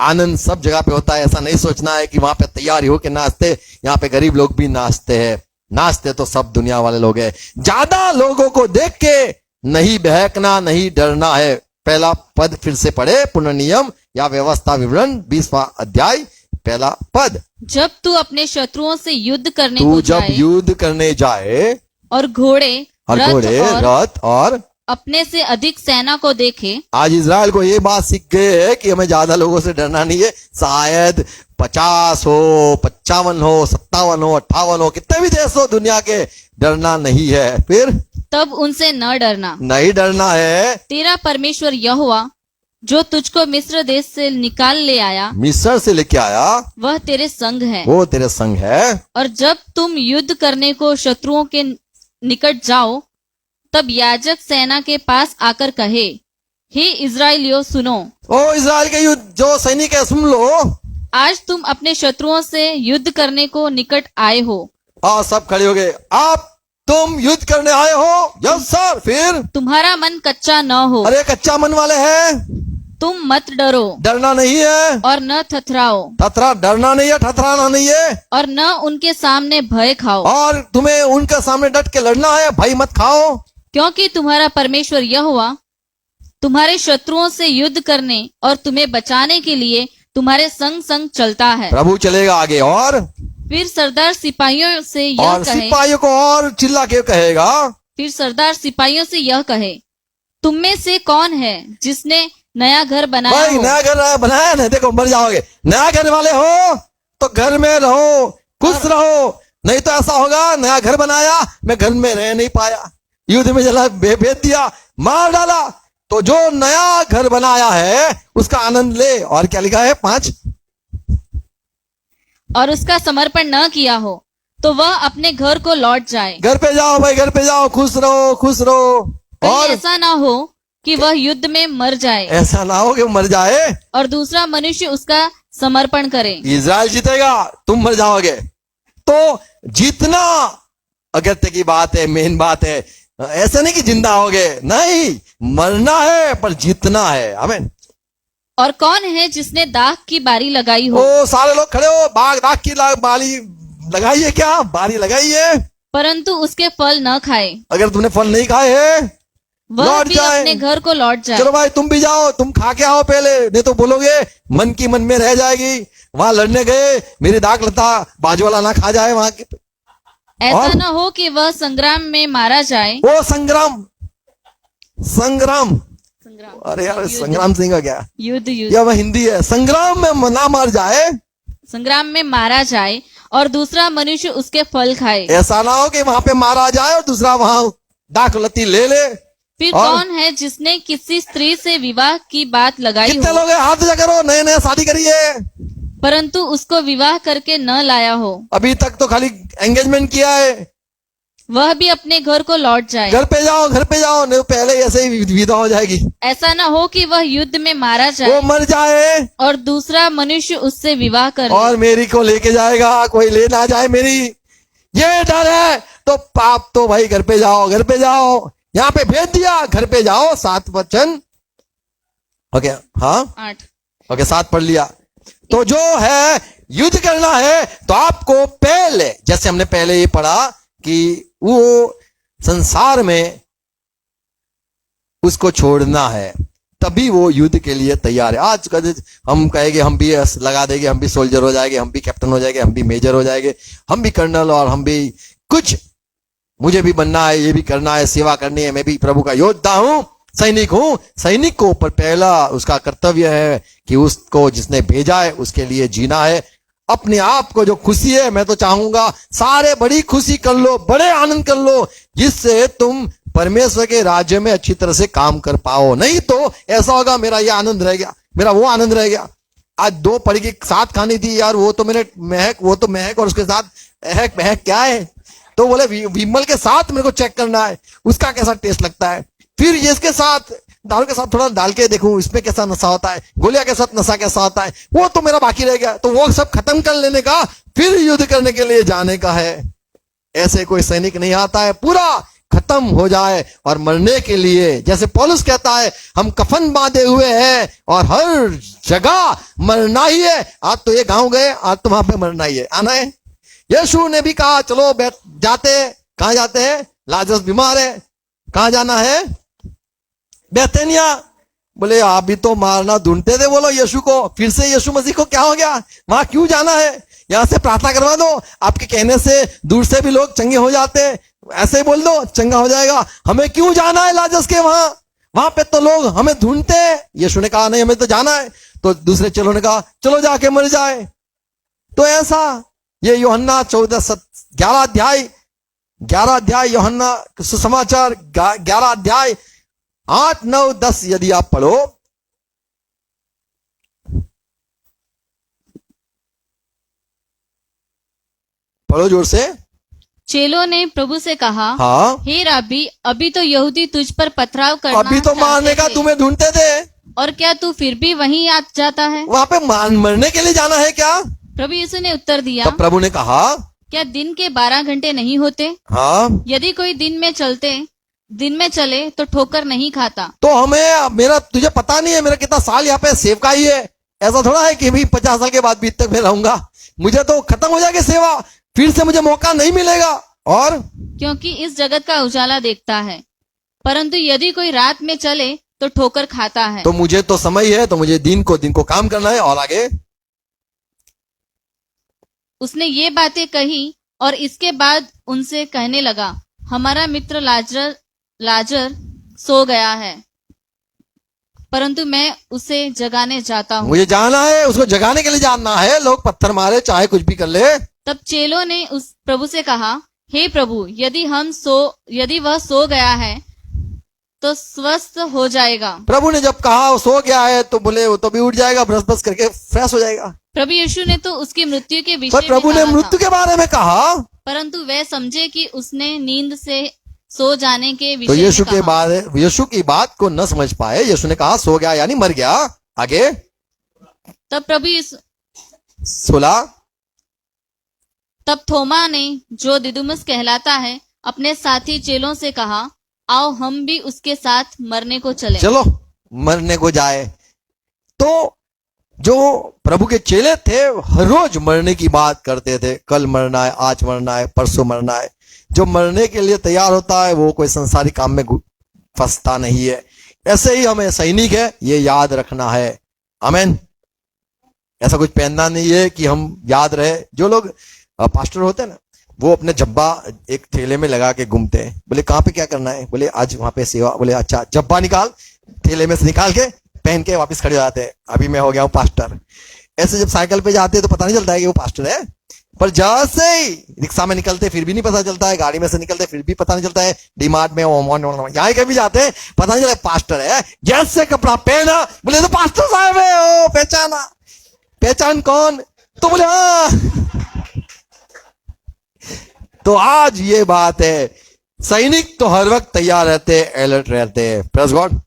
आनंद सब जगह पे होता है। ऐसा नहीं सोचना है कि वहां पे तैयारी होके नाचते, यहाँ पे गरीब लोग भी नाचते हैं। नाचते तो सब दुनिया वाले लोग हैं। ज्यादा लोगों को देख के नहीं बहकना, नहीं डरना है। पहला पद फिर से पढ़े, पुनर्नियम या व्यवस्था विवरण 20वां अध्याय पहला पद। जब तू अपने शत्रुओं से युद्ध करने तू को जब जाए, युद्ध करने जाए, और घोड़े, रथ और अपने से अधिक सेना को देखे। आज इजराइल को ये बात सीख गए है कि हमें ज्यादा लोगों से डरना नहीं है। शायद 50 हो, 55 हो, 57 हो, 58 हो, कितने भी देश हो दुनिया के, डरना नहीं है। फिर तब उनसे न डरना, नहीं डरना है। तेरा परमेश्वर यहोवा जो तुझको मिस्र देश से निकाल ले आया, मिस्र से लेके आया, वह तेरे संग है। वो तेरे संग है। और जब तुम युद्ध करने को शत्रुओं के निकट जाओ, तब याजक सेना के पास आकर कहे, हे इस्राएलियों सुनो। ओ इजराइल के युद्ध जो सैनिक है, सुन लो, आज तुम अपने शत्रुओं से युद्ध करने को निकट आए हो। सब खड़े हो गए। आप तुम युद्ध करने आए हो? Yes sir. फिर तुम्हारा मन कच्चा न हो। अरे कच्चा मन वाले हैं, तुम मत डरो डरना नहीं है, और न थथराओ, डरना नहीं है, ठथराना नहीं है, और न उनके सामने भय खाओ, और तुम्हें उनके सामने डट के लड़ना है, भय मत खाओ। क्योंकि तुम्हारा परमेश्वर यहोवा तुम्हारे शत्रुओं से युद्ध करने और तुम्हें बचाने के लिए तुम्हारे संग संग चलता है। प्रभु चलेगा आगे। और फिर सरदार सिपाहियों से यह और कहे, सिपाहियों को और चिल्ला के कहेगा, फिर सरदार सिपाहियों से यह कहे, तुम में से कौन है जिसने नया घर बनाया भाई हो? नया घर बनाया ना, देखो मर जाओगे। नया घर वाले हो तो घर में रहो, खुश रहो, नहीं तो ऐसा होगा, नया घर बनाया, मैं घर में रह नहीं पाया, युद्ध में जला भेज दिया, मार डाला। तो जो नया घर बनाया है उसका आनंद ले। और क्या लिखा है 5, और उसका समर्पण न किया हो तो वह अपने घर को लौट जाए। घर पे जाओ भाई, घर पे जाओ, खुश रहो, खुश रहो। कहीं और ऐसा ना हो कि वह युद्ध में मर जाए ऐसा ना हो कि वो मर जाए, और दूसरा मनुष्य उसका समर्पण करे। इज़राइल जीतेगा, तुम मर जाओगे। तो जीतना अगत्य की बात है, मेन बात है। ऐसा नहीं कि जिंदा होगे, नहीं, मरना है पर जीतना है। आमीन। और कौन है जिसने दाख की बारी लगाई हो ओ सारे लोग खड़े हो, बाग दाग की बाली लगाइए, क्या बारी लगाइए, परंतु उसके फल न खाए, अगर तुमने फल नहीं खाए हैं वह लौट भी जाए। अपने घर को लौट जाए। चलो भाई तुम भी जाओ, तुम खा के आओ पहले, नहीं तो बोलोगे मन की मन में रह जाएगी। वहां लड़ने गए, मेरी दाग लता बाजू वाला ना खा जाए वहां के। ऐसा और? न हो कि वह संग्राम में मारा जाए। वो संग्राम, संग्राम, संग्राम, अरे यार युद्ध। संग्राम सिंह का क्या, युद्ध या वह हिंदी है, संग्राम में ना मार जाए, संग्राम में मारा जाए और दूसरा मनुष्य उसके फल खाए। ऐसा ना हो कि वहां पे मारा जाए और दूसरा वहां दाग लती ले ले। फिर और? कौन है जिसने किसी स्त्री से विवाह की बात लगाई कितने हो लोग हैं, हाथ जा करो, नए नए शादी करिए, परंतु उसको विवाह करके न लाया हो, अभी तक तो खाली एंगेजमेंट किया है। वह भी अपने घर को लौट जाए। घर पे जाओ, घर पे जाओ, नहीं तो पहले ऐसे ही विधवा हो जाएगी, ऐसा न हो कि वह युद्ध में मारा वो जाए मर जाए और दूसरा मनुष्य उससे विवाह कर ले। और मेरी को लेके जाएगा, कोई ले ना जाए मेरी, ये डर है। तो पाप तो भाई घर पे जाओ, घर पे जाओ, यहाँ पे भेज दिया, घर पे जाओ। 7 वचन, ओके, हाँ 8। ओके, 7 पढ़ लिया। तो जो है युद्ध करना है तो आपको पहले, जैसे हमने पहले ये पढ़ा कि वो संसार में उसको छोड़ना है, तभी वो युद्ध के लिए तैयार है। आज कद हम कहेंगे, हम भी लगा देंगे, हम भी सोल्जर हो जाएंगे, हम भी कैप्टन हो जाएंगे, हम भी मेजर हो जाएंगे, हम भी कर्नल, और हम भी कुछ, मुझे भी बनना है, ये भी करना है, सेवा करनी है, मैं भी प्रभु का योद्धा हूं, सैनिक हूं। सैनिक को पर पहला उसका कर्तव्य है कि उसको जिसने भेजा है उसके लिए जीना है। अपने आप को जो खुशी है, मैं तो चाहूंगा सारे बड़ी खुशी कर लो, बड़े आनंद कर लो, जिससे तुम परमेश्वर के राज्य में अच्छी तरह से काम कर पाओ। नहीं तो ऐसा होगा, मेरा ये आनंद रह गया, मेरा वो आनंद रह गया। आज 2 पड़ी की साथ खानी थी यार, वो तो मैंने महक, वो तो महक, और उसके साथ महक, महक क्या है, तो बोले विमल के साथ मेरे को चेक करना है उसका कैसा टेस्ट लगता है। फिर ये इसके साथ दारू के साथ थोड़ा डाल के देखूं इसमें कैसा नशा होता है, गोलिया के साथ नशा कैसा होता है, वो तो मेरा बाकी रह गया। तो वो सब खत्म कर लेने का, फिर युद्ध करने के लिए जाने का है। ऐसे कोई सैनिक नहीं आता है, पूरा खत्म हो जाए और मरने के लिए, जैसे पौलुस कहता है, हम कफन बांधे हुए हैं और हर जगह मरना ही है। आज तो ये गांव गए, आज तो वहां पे मरना ही है, आना है। यीशु ने भी कहा चलो बैठ जाते, कहां जाते हैं, लाजरस बीमार है, कहां जाना है, बेथेनिया। बोले आप भी तो मारना ढूंढते थे, बोलो यीशु को, फिर से यीशु मसीह को क्या हो गया, वहां क्यों जाना है, यहां से प्रार्थना करवा दो, आपके कहने से दूर से भी लोग चंगे हो जाते, ऐसे ही बोल दो चंगा हो जाएगा, हमें क्यों जाना है लाजरस के वहां, वहां पे तो लोग हमें ढूंढते हैं। यीशु ने कहा नहीं हमें तो जाना है, तो दूसरे चेलों ने कहा चलो जाके मर जाए। तो ऐसा ये यूहन्ना 11 अध्याय यूहन्ना सुसमाचार 11 अध्याय 8, 9, 10 यदि आप पढ़ो, पढ़ो जोर से। चेलों ने प्रभु से कहा, हाँ, हे राबी, अभी तो यहूदी तुझ पर पथराव करना अभी तो मारने का चाहते थे, तुम्हें ढूंढते थे, और क्या तू फिर भी वहीं आ जाता है। वहां पे मरने के लिए जाना है क्या। प्रभु यीशु ने उत्तर दिया, तब प्रभु ने कहा क्या दिन के 12 घंटे नहीं होते, हाँ, यदि कोई दिन में चले तो ठोकर नहीं खाता। तो हमें, मेरा तुझे पता नहीं है मेरा कितना साल यहाँ पे सेवका ही है, ऐसा थोड़ा है कि भाई 50 साल के बाद भी तक मैं रहूंगा, मुझे तो खत्म हो जाएगी सेवा, फिर से मुझे मौका नहीं मिलेगा। और क्योंकि इस जगत का उजाला देखता है, परंतु यदि कोई रात में चले तो ठोकर खाता है। तो मुझे तो समय है, तो मुझे दिन को काम करना है। और आगे उसने ये बातें कही और इसके बाद उनसे कहने लगा, हमारा मित्र लाजर सो गया है, परंतु मैं उसे जगाने जाता हूँ। मुझे जाना है, उसको जगाने के लिए जाना है। लोग पत्थर मारे चाहे कुछ भी कर ले, तब चेलों ने उस प्रभु से कहा, हे प्रभु, यदि वह सो गया है तो स्वस्थ हो जाएगा। प्रभु ने जब कहा वो सो गया है तो बोले वो तो भी उठ जाएगा, ब्रश ब्रश करके फ्रेश हो जाएगा। प्रभु यीशु ने तो उसकी मृत्यु के विषय पर में प्रभु ने कहा मृत्यु था, के बारे में कहा, परंतु वह समझे कि उसने नींद से सो जाने के तो विषय यीशु में के कहा। बाद यीशु की बात को न समझ पाए। यीशु ने कहा सो गया यानी मर गया। आगे तब थोमा ने, जो दिदुमुस कहलाता है, अपने साथी चेलों से कहा, आओ हम भी उसके साथ मरने को चले। चलो मरने को जाए। तो जो प्रभु के चेले थे हर रोज मरने की बात करते थे, कल मरना है, आज मरना है, परसों मरना है। जो मरने के लिए तैयार होता है वो कोई संसारिक काम में फंसता नहीं है। ऐसे ही हमें सैनिक है, ये याद रखना है। आमीन। ऐसा कुछ पहनना नहीं है कि हम याद रहे। जो लोग पास्टर होते हैं ना, वो अपने जब्बा एक थैले में लगा के घूमते हैं। बोले कहाँ पे क्या करना है? बोले आज वहां पे सेवा। बोले अच्छा, जब्बा निकाल, थैले में से निकाल के पहन के वापस खड़े हो जाते हैं, अभी मैं हो गया हूँ पास्टर। ऐसे जब साइकिल पे जाते हैं तो पता नहीं चलता है कि वो पास्टर है, पर जैसे ही रिक्शा में निकलते फिर भी नहीं पता चलता है, गाड़ी में से निकलते फिर भी पता नहीं चलता है, डीमार्ट में यहाँ कभी जाते हैं पता नहीं चलता पास्टर है। जैसे कपड़ा पहना बोले तो पास्टर साहब है। ओ पहचाना, पहचान कौन? तो बोले हाँ। तो आज ये बात है, सैनिक तो हर वक्त तैयार रहते, अलर्ट रहते हैं। Praise God.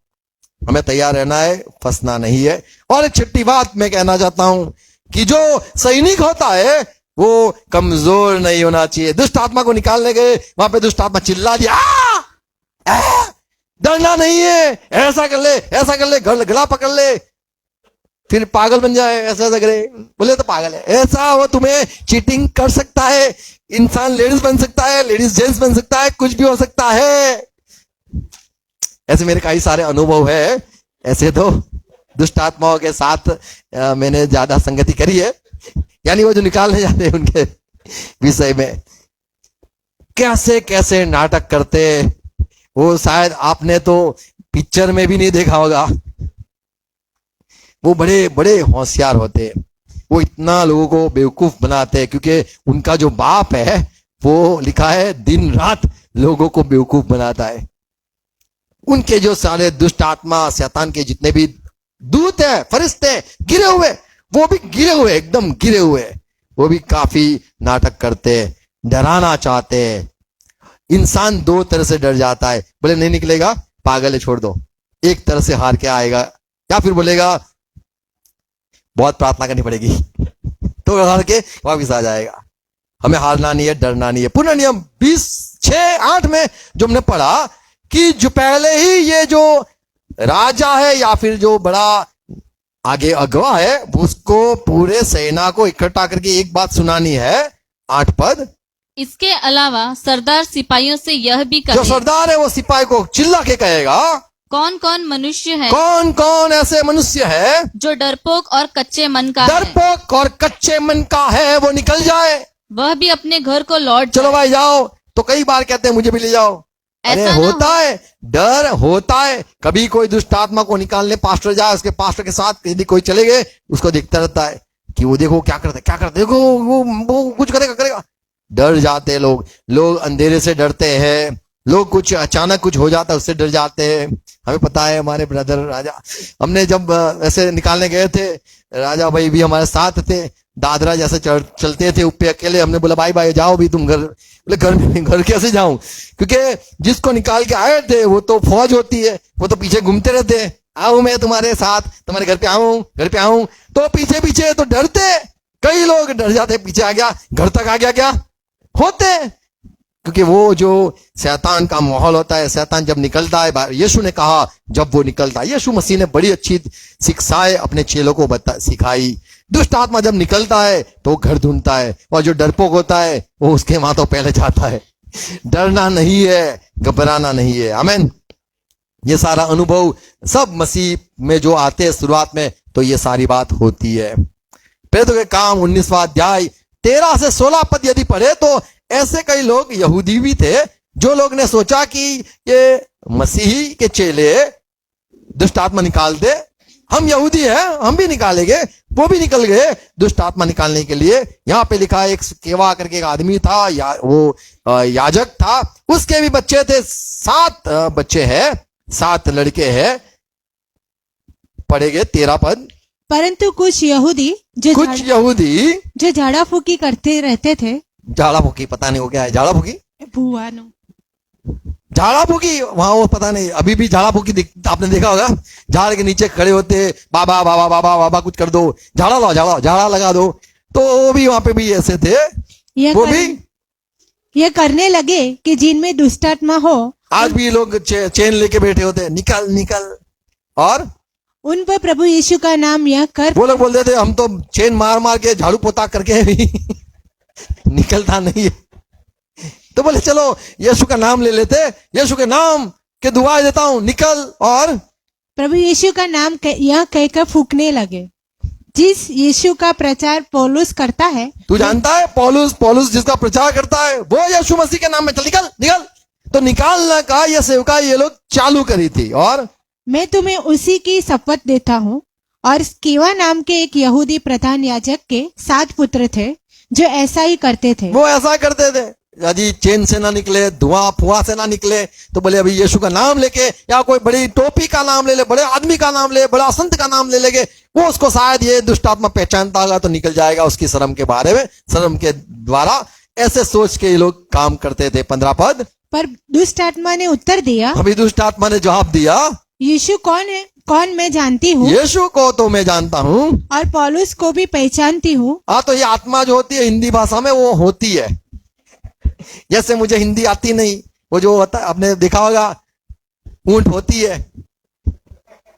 हमें तैयार रहना है, फंसना नहीं है। और एक छठी बात मैं कहना चाहता हूं कि जो सैनिक होता है वो कमजोर नहीं होना चाहिए। दुष्ट आत्मा को निकालने गए, वहां पे दुष्ट आत्मा चिल्ला दिया, डरना नहीं है, ऐसा कर ले, ऐसा कर ले, गला पकड़ ले, फिर पागल बन जाए, ऐसा ऐसा करे। बोले तो पागल है। ऐसा वो तुम्हें चीटिंग कर सकता है। इंसान लेडीज बन सकता है, लेडीज जेंट्स बन सकता है, कुछ भी हो सकता है। ऐसे मेरे कई सारे अनुभव है। ऐसे तो दुष्ट आत्माओं के साथ मैंने ज्यादा संगति करी है, यानी वो जो निकालने जाते हैं उनके विषय में कैसे कैसे नाटक करते, वो शायद आपने तो पिक्चर में भी नहीं देखा होगा। वो बड़े बड़े होशियार होते हैं, वो इतना लोगों को बेवकूफ बनाते हैं, क्योंकि उनका जो बाप है वो लिखा है दिन रात लोगों को बेवकूफ बनाता है। उनके जो सारे दुष्ट आत्मा शैतान के जितने भी दूत है, फरिश्ते गिरे हुए, वो भी गिरे हुए, एकदम गिरे हुए, वो भी काफी नाटक करते, डराना चाहते। इंसान दो तरह से डर जाता है। बोले नहीं निकलेगा, पागल है, छोड़ दो। एक तरह से हार के आएगा, या फिर बोलेगा बहुत प्रार्थना करनी पड़ेगी तो हार के वापिस आ जाएगा। हमें हारना नहीं है, डरना नहीं है। पुनः नियम 20:6-8 में जो हमने पढ़ा कि जो पहले ही ये जो राजा है या फिर जो बड़ा आगे अगवा है, उसको पूरे सेना को इकट्ठा करके एक बात सुनानी है। 8 पद। इसके अलावा सरदार सिपाहियों से यह भी जो कहे, सरदार है वो सिपाही को चिल्ला के कहेगा, कौन कौन मनुष्य है कौन कौन ऐसे मनुष्य है जो डरपोक और कच्चे मन का है, डरपोक और कच्चे मन का है, वो निकल जाए, वह भी अपने घर को लौट चलो जाए। भाई जाओ। तो कई बार कहते हैं मुझे भी ले जाओ। अरे ऐसा ना होता है, डर होता है। कभी कोई दुष्ट आत्मा को निकालने पास्टर जाए, उसके पास्टर के साथ यदि कोई चले गए, उसको देखता रहता है कि वो देखो क्या करते क्या करते, देखो वो कुछ करेगा। डर जाते लोग अंधेरे से डरते हैं। लोग कुछ अचानक कुछ हो जाता है उससे डर जाते हैं। हमें पता है हमारे ब्रदर राजा, हमने जब ऐसे निकालने गए थे, राजा भाई भी हमारे साथ थे, दादरा जैसे चलते थे ऊपर अकेले। हमने बोला भाई जाओ भी तुम घर। बोले घर कैसे जाऊं, क्योंकि जिसको निकाल के आए थे वो तो फौज होती है, वो तो पीछे घूमते रहते हैं, आओ मैं तुम्हारे साथ तुम्हारे घर पे आऊं, तो पीछे पीछे तो डरते। कई लोग डर जाते, पीछे आ गया, घर तक आ गया, क्या होते, क्योंकि वो जो शैतान का माहौल होता है, शैतान जब निकलता है, यीशु ने कहा जब वो निकलता है, यीशु मसीह ने बड़ी अच्छी शिक्षाएं अपने चेलों को सिखाई। दुष्ट आत्मा जब निकलता है तो वो घर ढूंढता है, और जो डरपोक होता है वो उसके वहां तो पहले जाता है। डरना नहीं है, घबराना नहीं है। आमीन। ये सारा अनुभव सब मसीह में जो आते हैं शुरुआत में, तो ये सारी बात होती है। प्रेरितों के काम 19वां अध्याय 13 से 16 पद यदि पढ़े तो ऐसे कई लोग यहूदी भी थे, जो लोग ने सोचा कि ये मसीही के चेले दुष्ट आत्मा निकाल दे, हम यहूदी हैं हम भी निकालेंगे। वो भी निकल गए दुष्ट आत्मा निकालने के लिए। यहाँ पे लिखा है एक केवा करके एक आदमी था, वो याजक था, उसके भी बच्चे थे, 7 बच्चे हैं, 7 लड़के हैं। पढ़ेंगे 13 पद। परंतु कुछ यहूदी जो झाड़ा फूकी करते रहते थे। झाड़ा फूकी पता नहीं हो क्या है, झाड़ा फूकी भुआनो झाड़ा फूकी वहां वो पता नहीं, अभी भी झाड़ा फूकी आपने देखा होगा, झाड़ के नीचे खड़े होते, बाबा बाबा बाबा बाबा कुछ कर दो, झाड़ा लाओ, झाड़ा लगा दो। तो वो भी वहां पे भी ऐसे थे, वो भी ये करने लगे कि जिनमें दुष्टात्मा हो। आज भी लोग चेन लेके बैठे होते, निकल निकल, और उन पर प्रभु यीशु का नाम यह कर, वो लोग बोलते थे हम तो चेन मार मार के झाड़ू पोता करके भी निकलता नहीं है। तो बोले चलो यीशु का नाम ले लेते, यीशु के नाम के दुआ देता हूं, निकल। और प्रभु यीशु का नाम यह कहकर फूकने लगे। जिस यीशु का प्रचार पौलुस करता है, तू जानता है पौलुस जिसका प्रचार करता है वो यीशु मसीह के नाम में, चल निकल निकल। तो निकालने का यह सेवका ये लोग चालू करी थी। और मैं तुम्हें उसी की शपथ देता हूँ। और केवा नाम के एक यहूदी प्रधान याजक के 7 पुत्र थे जो ऐसा ही करते थे। वो ऐसा करते थे, यदि चेन से ना निकले, धुआं फुआ से ना निकले, तो बोले अभी यीशु का नाम लेके, या कोई बड़ी टोपी का नाम ले ले, बड़े आदमी का नाम ले, बड़ा संत का नाम ले लेंगे, वो उसको शायद ये दुष्ट आत्मा पहचानता होगा तो निकल जाएगा उसकी शर्म के बारे में, शर्म के द्वारा। ऐसे सोच के ये लोग काम करते थे। 15 पद। पर दुष्ट आत्मा ने उत्तर दिया, अभी दुष्ट आत्मा ने जवाब दिया, यीशु कौन है? कौन मैं जानती हूँ, यीशु को तो मैं जानता हूँ और पौलुस को भी पहचानती हूँ। हाँ, तो ये आत्मा जो होती है हिंदी भाषा में वो होती है, जैसे मुझे हिंदी आती नहीं, वो जो होता है आपने देखा होगा, ऊंट होती है,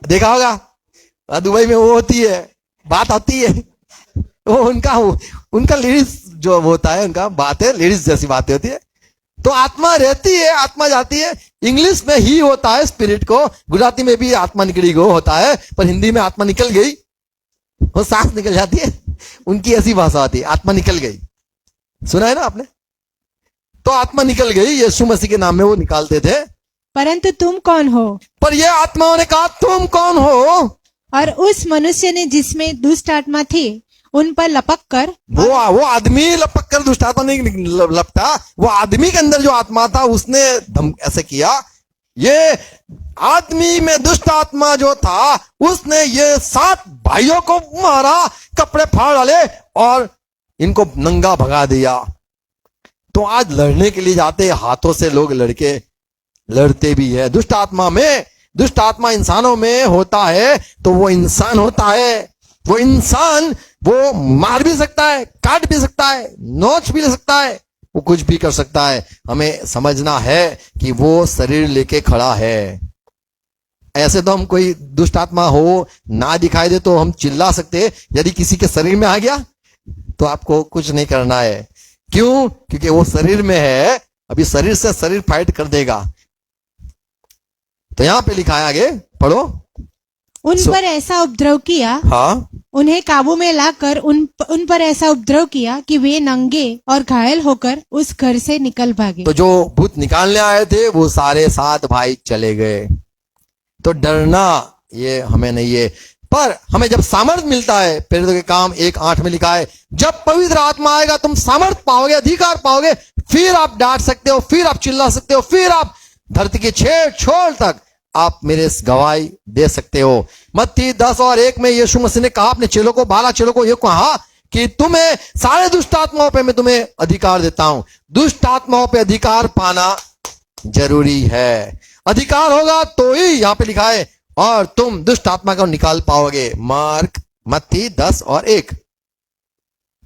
देखा होगा दुबई में वो होती है, बात आती है, वो उनका लेडीज जो होता है, उनका बात है लेडीज जैसी बातें होती है। तो आत्मा रहती है, आत्मा जाती है। इंग्लिश में ही होता है स्पिरिट को, गुजराती में भी आत्मा निकली गो होता है, पर हिंदी में आत्मा निकल गई, वो सांस निकल जाती है, उनकी ऐसी भाषा आती है, आत्मा निकल गई। सुना है ना आपने? तो आत्मा निकल गई, यीशु मसीह के नाम में वो निकालते थे। परंतु तुम कौन हो? पर ये आत्माओं ने कहा तुम कौन हो? और उस मनुष्य ने जिसमें दुष्ट आत्मा थी उन पर लपक कर, वो आदमी लपक कर, दुष्ट आत्मा नहीं लपटा, वो आदमी के अंदर जो आत्मा था उसने ऐसे किया। ये आदमी में दुष्ट आत्मा जो था उसने ये 7 भाइयों को मारा, कपड़े फाड़ डाले और इनको नंगा भगा दिया। तो आज लड़ने के लिए जाते हाथों से लोग लड़ते भी है। दुष्ट आत्मा इंसानों में होता है तो वो इंसान होता है, वो इंसान वो मार भी सकता है, काट भी सकता है, नोच भी ले सकता है, वो कुछ भी कर सकता है। हमें समझना है कि वो शरीर लेके खड़ा है। ऐसे तो हम कोई दुष्ट आत्मा हो ना दिखाई दे तो हम चिल्ला सकते, यदि किसी के शरीर में आ गया तो आपको कुछ नहीं करना है। क्यों? क्योंकि वो शरीर में है, अभी शरीर से शरीर फाइट कर देगा। तो यहां पे लिखा है, आगे पढ़ो। उन पर ऐसा उपद्रव किया, हाँ, उन्हें काबू में लाकर उन पर ऐसा उपद्रव किया कि वे नंगे और घायल होकर उस घर से निकल भागे। तो जो भूत निकालने आए थे वो सारे 7 भाई चले गए। तो डरना ये हमें नहीं है, पर हमें जब सामर्थ मिलता है, प्रेरितों के काम 1:8 में लिखा है, जब पवित्र आत्मा आएगा तुम सामर्थ पाओगे, अधिकार पाओगे, फिर आप डांट सकते हो, फिर आप चिल्ला सकते हो, फिर आप धरती के 6 छोर तक आप मेरे गवाही दे सकते हो। मत्ती 10:1 में यीशु मसीह ने कहा अपने चेलों को, 12 चेलों को, ये कहा कि तुम्हें सारे दुष्ट आत्माओं पे मैं तुम्हें अधिकार देता हूं। दुष्ट आत्माओं पे अधिकार पाना जरूरी है, अधिकार होगा तो ही, यहां पे लिखा है, और तुम दुष्ट आत्मा को निकाल पाओगे। मत्ती 10:1।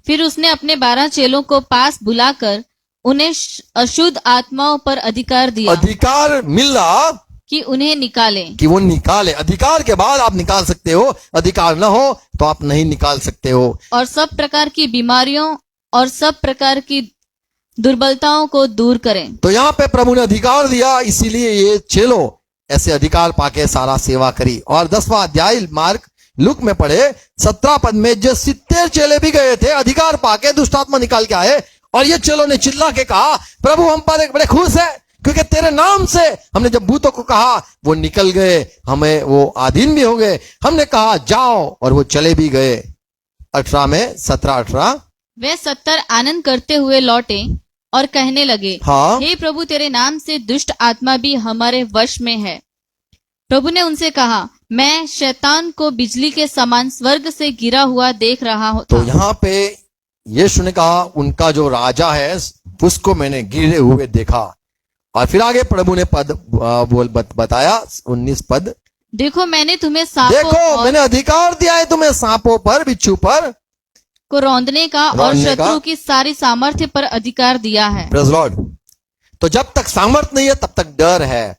फिर उसने अपने 12 चेलों को पास बुलाकर उन्हें अशुद्ध आत्माओं पर अधिकार दिया, अधिकार मिला कि उन्हें निकालें, कि वो निकाले। अधिकार के बाद आप निकाल सकते हो, अधिकार ना हो तो आप नहीं निकाल सकते हो। और सब प्रकार की बीमारियों और सब प्रकार की दुर्बलताओं को दूर करें। तो यहाँ पे प्रभु ने अधिकार दिया, इसीलिए ये चेलों ऐसे अधिकार पाके सारा सेवा करी। और 10वां अध्याय मार्क लुक में पढ़े 17 पद में, जो 70 चेले भी गए थे अधिकार पाके, दुष्ट आत्मा निकाल के आए, और ये चेलों ने चिल्ला के कहा, प्रभु हम पर बड़े खुश है क्योंकि तेरे नाम से हमने जब भूतों को कहा वो निकल गए, हमें वो अधीन भी हो गए। हमने कहा जाओ और वो चले भी गए। 18 में 17-18। वे 70 आनंद करते हुए लौटे और कहने लगे, हाँ, हे प्रभु, तेरे नाम से दुष्ट आत्मा भी हमारे वश में है। प्रभु ने उनसे कहा, मैं शैतान को बिजली के समान स्वर्ग से गिरा हुआ देख रहा तो था। यहाँ पे यीशु ने कहा उनका जो राजा है उसको मैंने गिरे हुए देखा। और फिर आगे प्रभु ने पद बताया 19 पद, देखो मैंने तुम्हें सांपों देखो और मैंने अधिकार दिया है तुम्हें सांपों पर, बिच्छू पर को रौंदने का और रौंदने का। शत्रु की सारी सामर्थ्य पर अधिकार दिया है। Praise Lord. तो जब तक सामर्थ नहीं है तब तक डर है।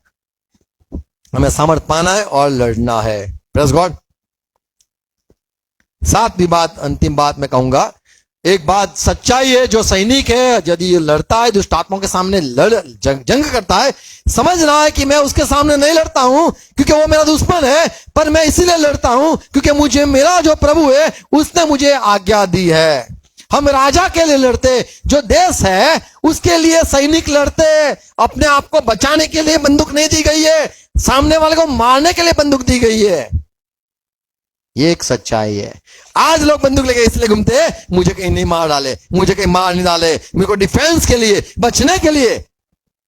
हमें सामर्थ पाना है और लड़ना है। Praise God. सातवीं बात, अंतिम बात मैं कहूंगा, एक बात सच्चाई है, जो सैनिक है यदि ये लड़ता है दुष्ट आत्माओं के सामने जंग करता है, समझना है कि मैं उसके सामने नहीं लड़ता हूं क्योंकि वो मेरा दुश्मन है, पर मैं इसीलिए लड़ता हूं क्योंकि मुझे मेरा जो प्रभु है उसने मुझे आज्ञा दी है। हम राजा के लिए लड़ते, जो देश है उसके लिए सैनिक लड़ते। अपने आप को बचाने के लिए बंदूक नहीं दी गई है, सामने वाले को मारने के लिए बंदूक दी गई है। ये एक सच्चाई है। आज लोग बंदूक लेके इसलिए घूमते हैं, मुझे कहीं नहीं मार डाले, मुझे कहीं मार नहीं डाले, मेरे को डिफेंस के लिए, बचने के लिए।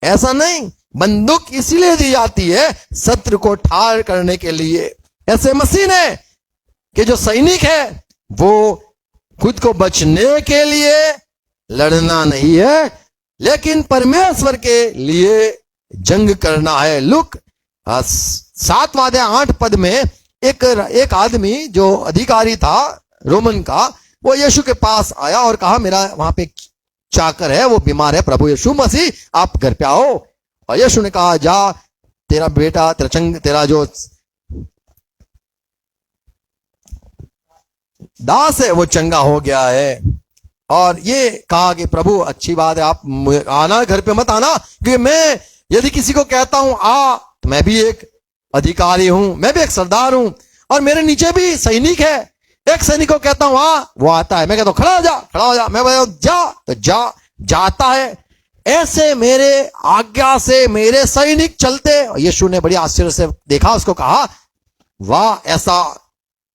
ऐसा नहीं, बंदूक इसीलिए दी जाती है शत्रु को ठार करने के लिए। ऐसे मशीन है कि जो सैनिक है वो खुद को बचने के लिए लड़ना नहीं है, लेकिन परमेश्वर के लिए जंग करना है। लुक 7:8 पद में एक आदमी जो अधिकारी था रोमन का, वो यीशु के पास आया और कहा, मेरा वहां पे चाकर है, वो बीमार है, प्रभु यीशु मसीह आप घर पे आओ। और यीशु ने कहा, जा, तेरा बेटा, तेरा जो दास है वो चंगा हो गया है। और ये कहा कि प्रभु अच्छी बात है, आप आना, घर पे मत आना, क्योंकि मैं यदि किसी को कहता हूं आ, तो मैं भी एक अधिकारी हूं, मैं भी एक सरदार हूं, और मेरे नीचे भी सैनिक है। एक सैनिक को कहता हूं आ, वो आता है, मैं कहता हूं खड़ा हो जा, खड़ा हो जा, मैं जा, तो जाता है। ऐसे मेरे आज्ञा से मेरे सैनिक चलते। यीशु ने बड़ी आश्चर्य से देखा, उसको कहा, वाह,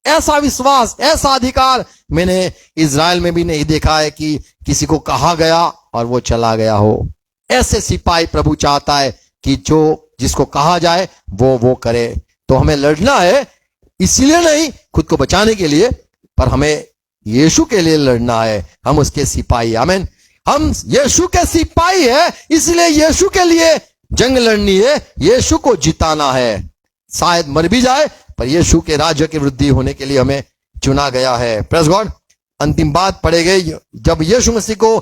ऐसा विश्वास, ऐसा अधिकार मैंने इज़राइल में भी नहीं देखा है कि किसी को कहा गया और वो चला गया हो। ऐसे सिपाही प्रभु चाहता है कि जो जिसको कहा जाए वो करे। तो हमें लड़ना है, इसलिए नहीं खुद को बचाने के लिए, पर हमें यीशु के लिए लड़ना है। हम उसके सिपाही, आमीन। हम यीशु के सिपाही है, इसलिए यीशु के लिए जंग लड़नी है, यीशु को जिताना है। शायद मर भी जाए, पर यीशु के राज्य की वृद्धि होने के लिए हमें चुना गया है। Praise God. अंतिम बात पढ़े गई, जब यीशु मसीह को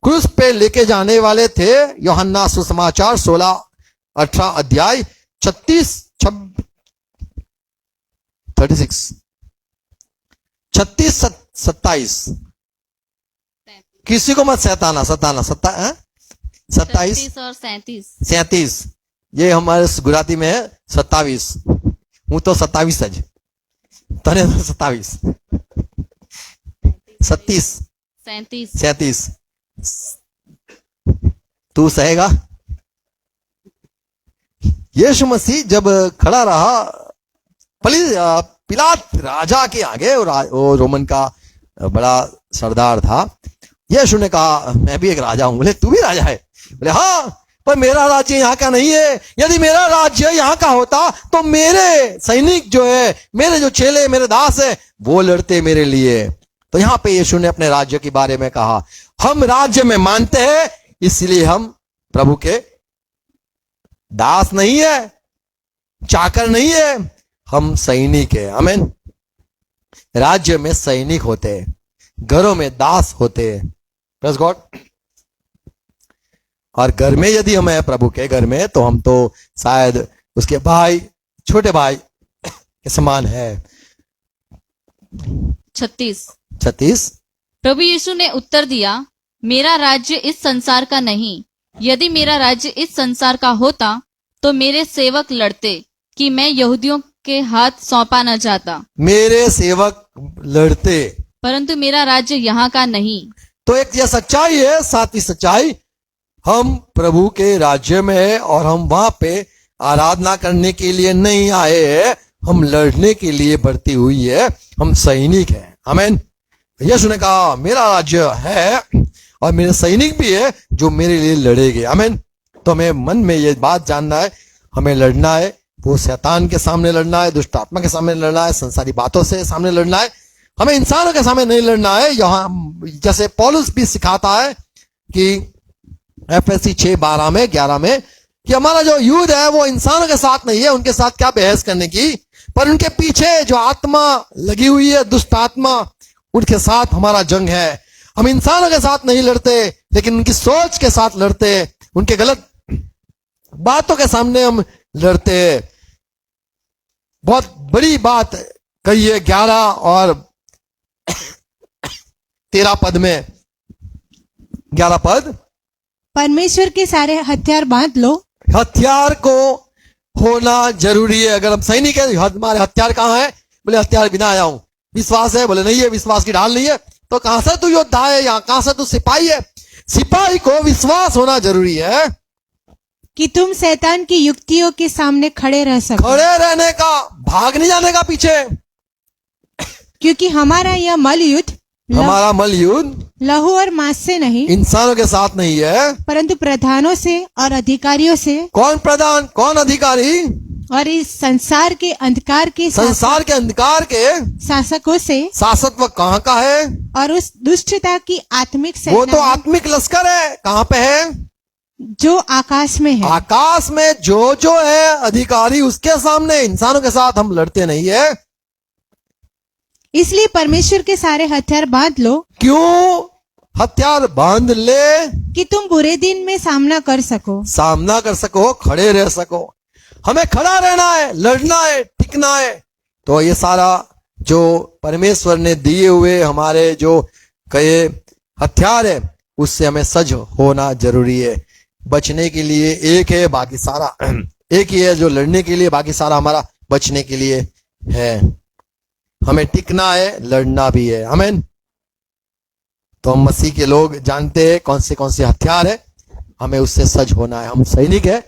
क्रूस पे लेके जाने वाले थे, यूहन्ना सुसमाचार 16-18 अध्याय 36-27 किसी को मत सताना 27 और 37, ये हमारे गुजराती में है 27। हूं तो 27 જ, तने तो 27 37 37 तू सहेगा। यीशु मसीह जब खड़ा रहा पिलात राजा के आगे, वो रोमन का बड़ा सरदार था, यीशु ने कहा, मैं भी एक राजा हूं। बोले, तू भी राजा है? बोले, हाँ, पर मेरा राज्य यहाँ का नहीं है। यदि मेरा राज्य यहाँ का होता तो मेरे सैनिक जो है, मेरे जो चेले, मेरे दास है, वो लड़ते मेरे लिए। तो यहाँ पे यीशु ने अपने राज्य के बारे में कहा, हम राज्य में मानते हैं, इसलिए हम प्रभु के दास नहीं है, चाकर नहीं है, हम सैनिक है। आमीन। राज्य में सैनिक होते हैं, घरों में दास होते हैं। Praise God. और घर में यदि हम हैं प्रभु के घर में, तो हम तो शायद उसके भाई, छोटे भाई के समान है। 36 प्रभु यीशु ने उत्तर दिया, मेरा राज्य इस संसार का नहीं। यदि मेरा राज्य इस संसार का होता तो मेरे सेवक लड़ते कि मैं यहूदियों के हाथ सौंपा न जाता। मेरे सेवक लड़ते, परंतु मेरा राज्य यहाँ का नहीं। तो एक यह सच्चाई है, सातवीं सच्चाई, हम प्रभु के राज्य में है और हम वहां पे आराधना करने के लिए नहीं आए हैं, हम लड़ने के लिए बढ़ती हुई है। हम सैनिक हैं। आमीन। यीशु ने कहा मेरा राज्य है और मेरे सैनिक भी है जो मेरे लिए लड़ेंगे। आमीन। तो हमें मन में ये बात जानना है, हमें लड़ना है, वो शैतान के सामने लड़ना है, दुष्ट आत्मा के सामने लड़ना है, संसारी बातों से सामने लड़ना है। हमें इंसानों के सामने नहीं लड़ना है। यहाँ जैसे पौलुस भी सिखाता है कि एफएससी 6:12 में 11 में कि हमारा जो युद्ध है वो इंसानों के साथ नहीं है, उनके साथ क्या बहस करने की, पर उनके पीछे जो आत्मा लगी हुई है, दुष्ट आत्मा, उनके साथ हमारा जंग है। हम इंसानों के साथ नहीं लड़ते, लेकिन उनकी सोच के साथ लड़ते, उनके गलत बातों के सामने हम लड़ते। बहुत बड़ी बात कही है 11 और 13 पद में। 11 पद, परमेश्वर के सारे हथियार बांध लो। हथियार को होना जरूरी है। अगर हम सैनिक है, हमारे हथियार कहाँ है? बोले हथियार बिना आया हूं। विश्वास है? बोले नहीं है, विश्वास की ढाल नहीं है। तो कहां से तू योद्धा है? यहाँ कहां से तू सिपाही है? सिपाही को विश्वास होना जरूरी है कि तुम शैतान की युक्तियों के सामने खड़े रह सको। खड़े रहने का, भाग नहीं जाने का पीछे। क्योंकि हमारा यह मल युद्ध हमारा मल युद्ध लहू और मांस से नहीं, इंसानों के साथ नहीं है, परंतु प्रधानों से और अधिकारियों से, कौन प्रधान, कौन अधिकारी? और इस संसार के अंधकार के संसार के अंधकार के शासकों से, शासकत्व कहाँ का है? और उस दुष्टता की आत्मिक वो सेना तो आत्मिक लश्कर है। कहाँ पे है? जो आकाश में है। आकाश में जो है अधिकारी, उसके सामने। इंसानों के साथ हम लड़ते नहीं है। इसलिए परमेश्वर के सारे हथियार बांध लो। क्यों हथियार बांध ले? कि तुम बुरे दिन में सामना कर सको। सामना कर सको, खड़े रह सको। हमें खड़ा रहना है, लड़ना है, टिकना है। तो ये सारा जो परमेश्वर ने दिए हुए हमारे जो कहे हथियार है, उससे हमें सज होना जरूरी है। बचने के लिए एक है, बाकी सारा एक ही है जो लड़ने के लिए, बाकी सारा हमारा बचने के लिए है। हमें टिकना है, लड़ना भी है। आमीन। तो हम मसीह के लोग जानते हैं कौन से हथियार है, हमें उससे सज होना है। हम सैनिक है।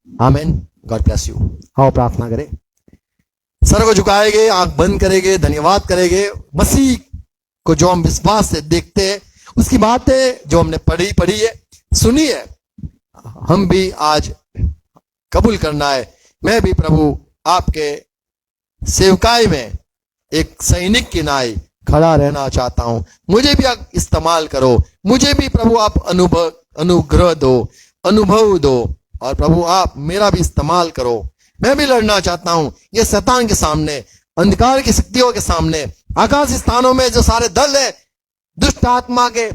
आमीन। God bless you. आओ प्रार्थना करें। सर को झुकाएंगे, आंख बंद करेंगे, धन्यवाद करेंगे। मसीह को जो हम विश्वास से देखते हैं, उसकी बातें जो हमने पढ़ी है, सुनी है, हम भी आज कबूल करना है। मैं भी प्रभु आपके सेवकाई में एक सैनिक की नाई खड़ा रहना चाहता हूं। मुझे भी आप इस्तेमाल करो। मुझे भी प्रभु आप अनुग्रह दो, अनुभव दो, और प्रभु आप मेरा भी इस्तेमाल करो। मैं भी लड़ना चाहता हूं ये शैतान के सामने, अंधकार की शक्तियों के सामने, आकाश स्थानों में जो सारे दल है दुष्ट आत्मा के,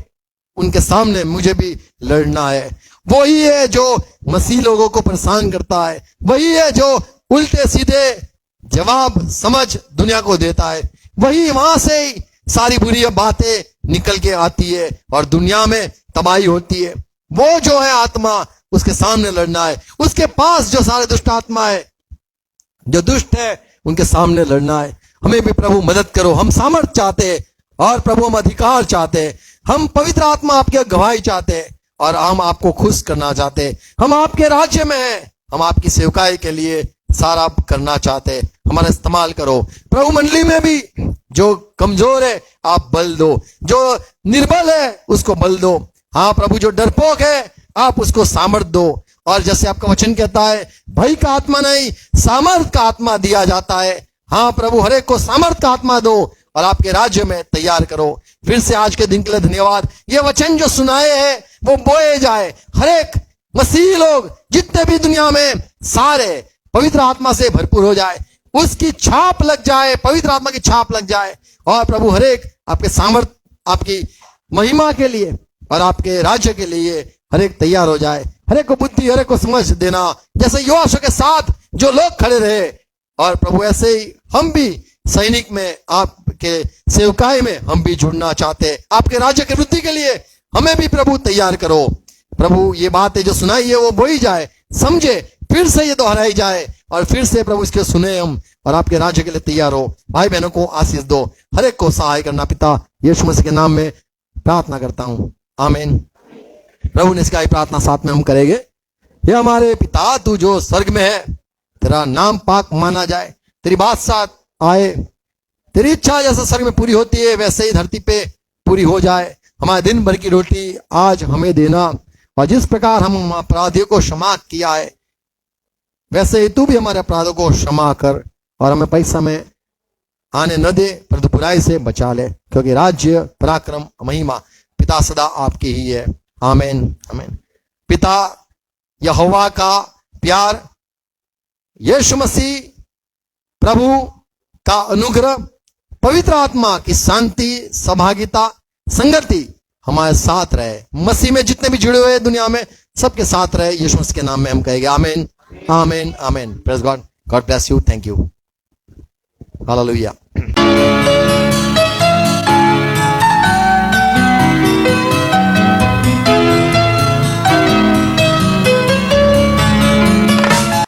उनके सामने मुझे भी लड़ना है। वही है जो मसीह लोगों को परेशान करता है, वही है जो उल्टे सीधे जवाब समझ दुनिया को देता है, वही वहां से ही सारी बुरी बातें निकल के आती है और दुनिया में तबाही होती है। वो जो है आत्मा, उसके सामने लड़ना है। उसके पास जो सारे दुष्ट आत्मा है, जो दुष्ट है, उनके सामने लड़ना है। हमें भी प्रभु मदद करो। हम सामर्थ चाहते हैं और प्रभु हम अधिकार चाहते हैं। हम पवित्र आत्मा आपकी गवाही चाहते हैं और हम आपको खुश करना चाहते हैं। हम आपके राज्य में हैं, हम आपकी सेवकाई के लिए सारा करना चाहते हैं। हमारा इस्तेमाल करो प्रभु। मंडली में भी जो कमजोर है आप बल दो, जो निर्बल है उसको बल दो। हाँ प्रभु, जो डरपोक है आप उसको सामर्थ दो। और जैसे आपका वचन कहता है, भय का आत्मा नहीं, सामर्थ का आत्मा दिया जाता है। हाँ प्रभु, हर एक को सामर्थ का आत्मा दो और आपके राज्य में तैयार करो। फिर से आज के दिन के लिए धन्यवाद। ये वचन जो सुनाए हैं वो बोए जाए। हर एक मसीही लोग जितने भी दुनिया में सारे पवित्र आत्मा से भरपूर हो जाए, उसकी छाप लग जाए, पवित्र आत्मा की छाप लग जाए। और प्रभु हर एक आपके सामर्थ, आपकी महिमा के लिए और आपके राज्य के लिए हर एक तैयार हो जाए। हर एक को बुद्धि, हर एक को समझ देना, जैसे योआश के साथ जो लोग खड़े रहे। और प्रभु ऐसे ही हम भी सैनिक में, आपके सेवकाई में हम भी जुड़ना चाहते हैं। आपके राज्य की वृद्धि के लिए हमें भी प्रभु तैयार करो। प्रभु ये बातें जो सुनाई है वो बोई जाए, समझे, फिर से ये दोहराई जाए और फिर से प्रभु इसके सुने हम और आपके राज्य के लिए तैयार हो। भाई बहनों को आशीष दो, हर एक को सहाय करना। पिता यीशु मसीह के नाम में प्रार्थना करता हूं, आमीन। प्रभु ने इसका प्रार्थना साथ में हम करेंगे। ये हमारे पिता, तू जो स्वर्ग में है, तेरा नाम पाक माना जाए, तेरी बादशाह आए, तेरी इच्छा जैसे स्वर्ग में पूरी होती है वैसे ही धरती पे पूरी हो जाए। हमारे दिन भर की रोटी आज हमें देना, और जिस प्रकार हम अपराधियों को क्षमा किया है वैसे ही तू भी हमारे अपराधों को क्षमा कर, और हमें पैसा में आने न दे परंतु बुराई से बचा ले, क्योंकि राज्य पराक्रम महिमा पिता सदा आपकी ही है। आमीन आमीन। पिता यहोवा का प्यार, यीशु मसीह प्रभु का अनुग्रह, पवित्र आत्मा की शांति, सहभागिता, संगति हमारे साथ रहे। मसीह में जितने भी जुड़े हुए दुनिया में सबके साथ रहे। यीशु मसीह के नाम में हम कहेंगे आमीन आमीन आमीन। Praise God. God bless you. Thank you. Hallelujah.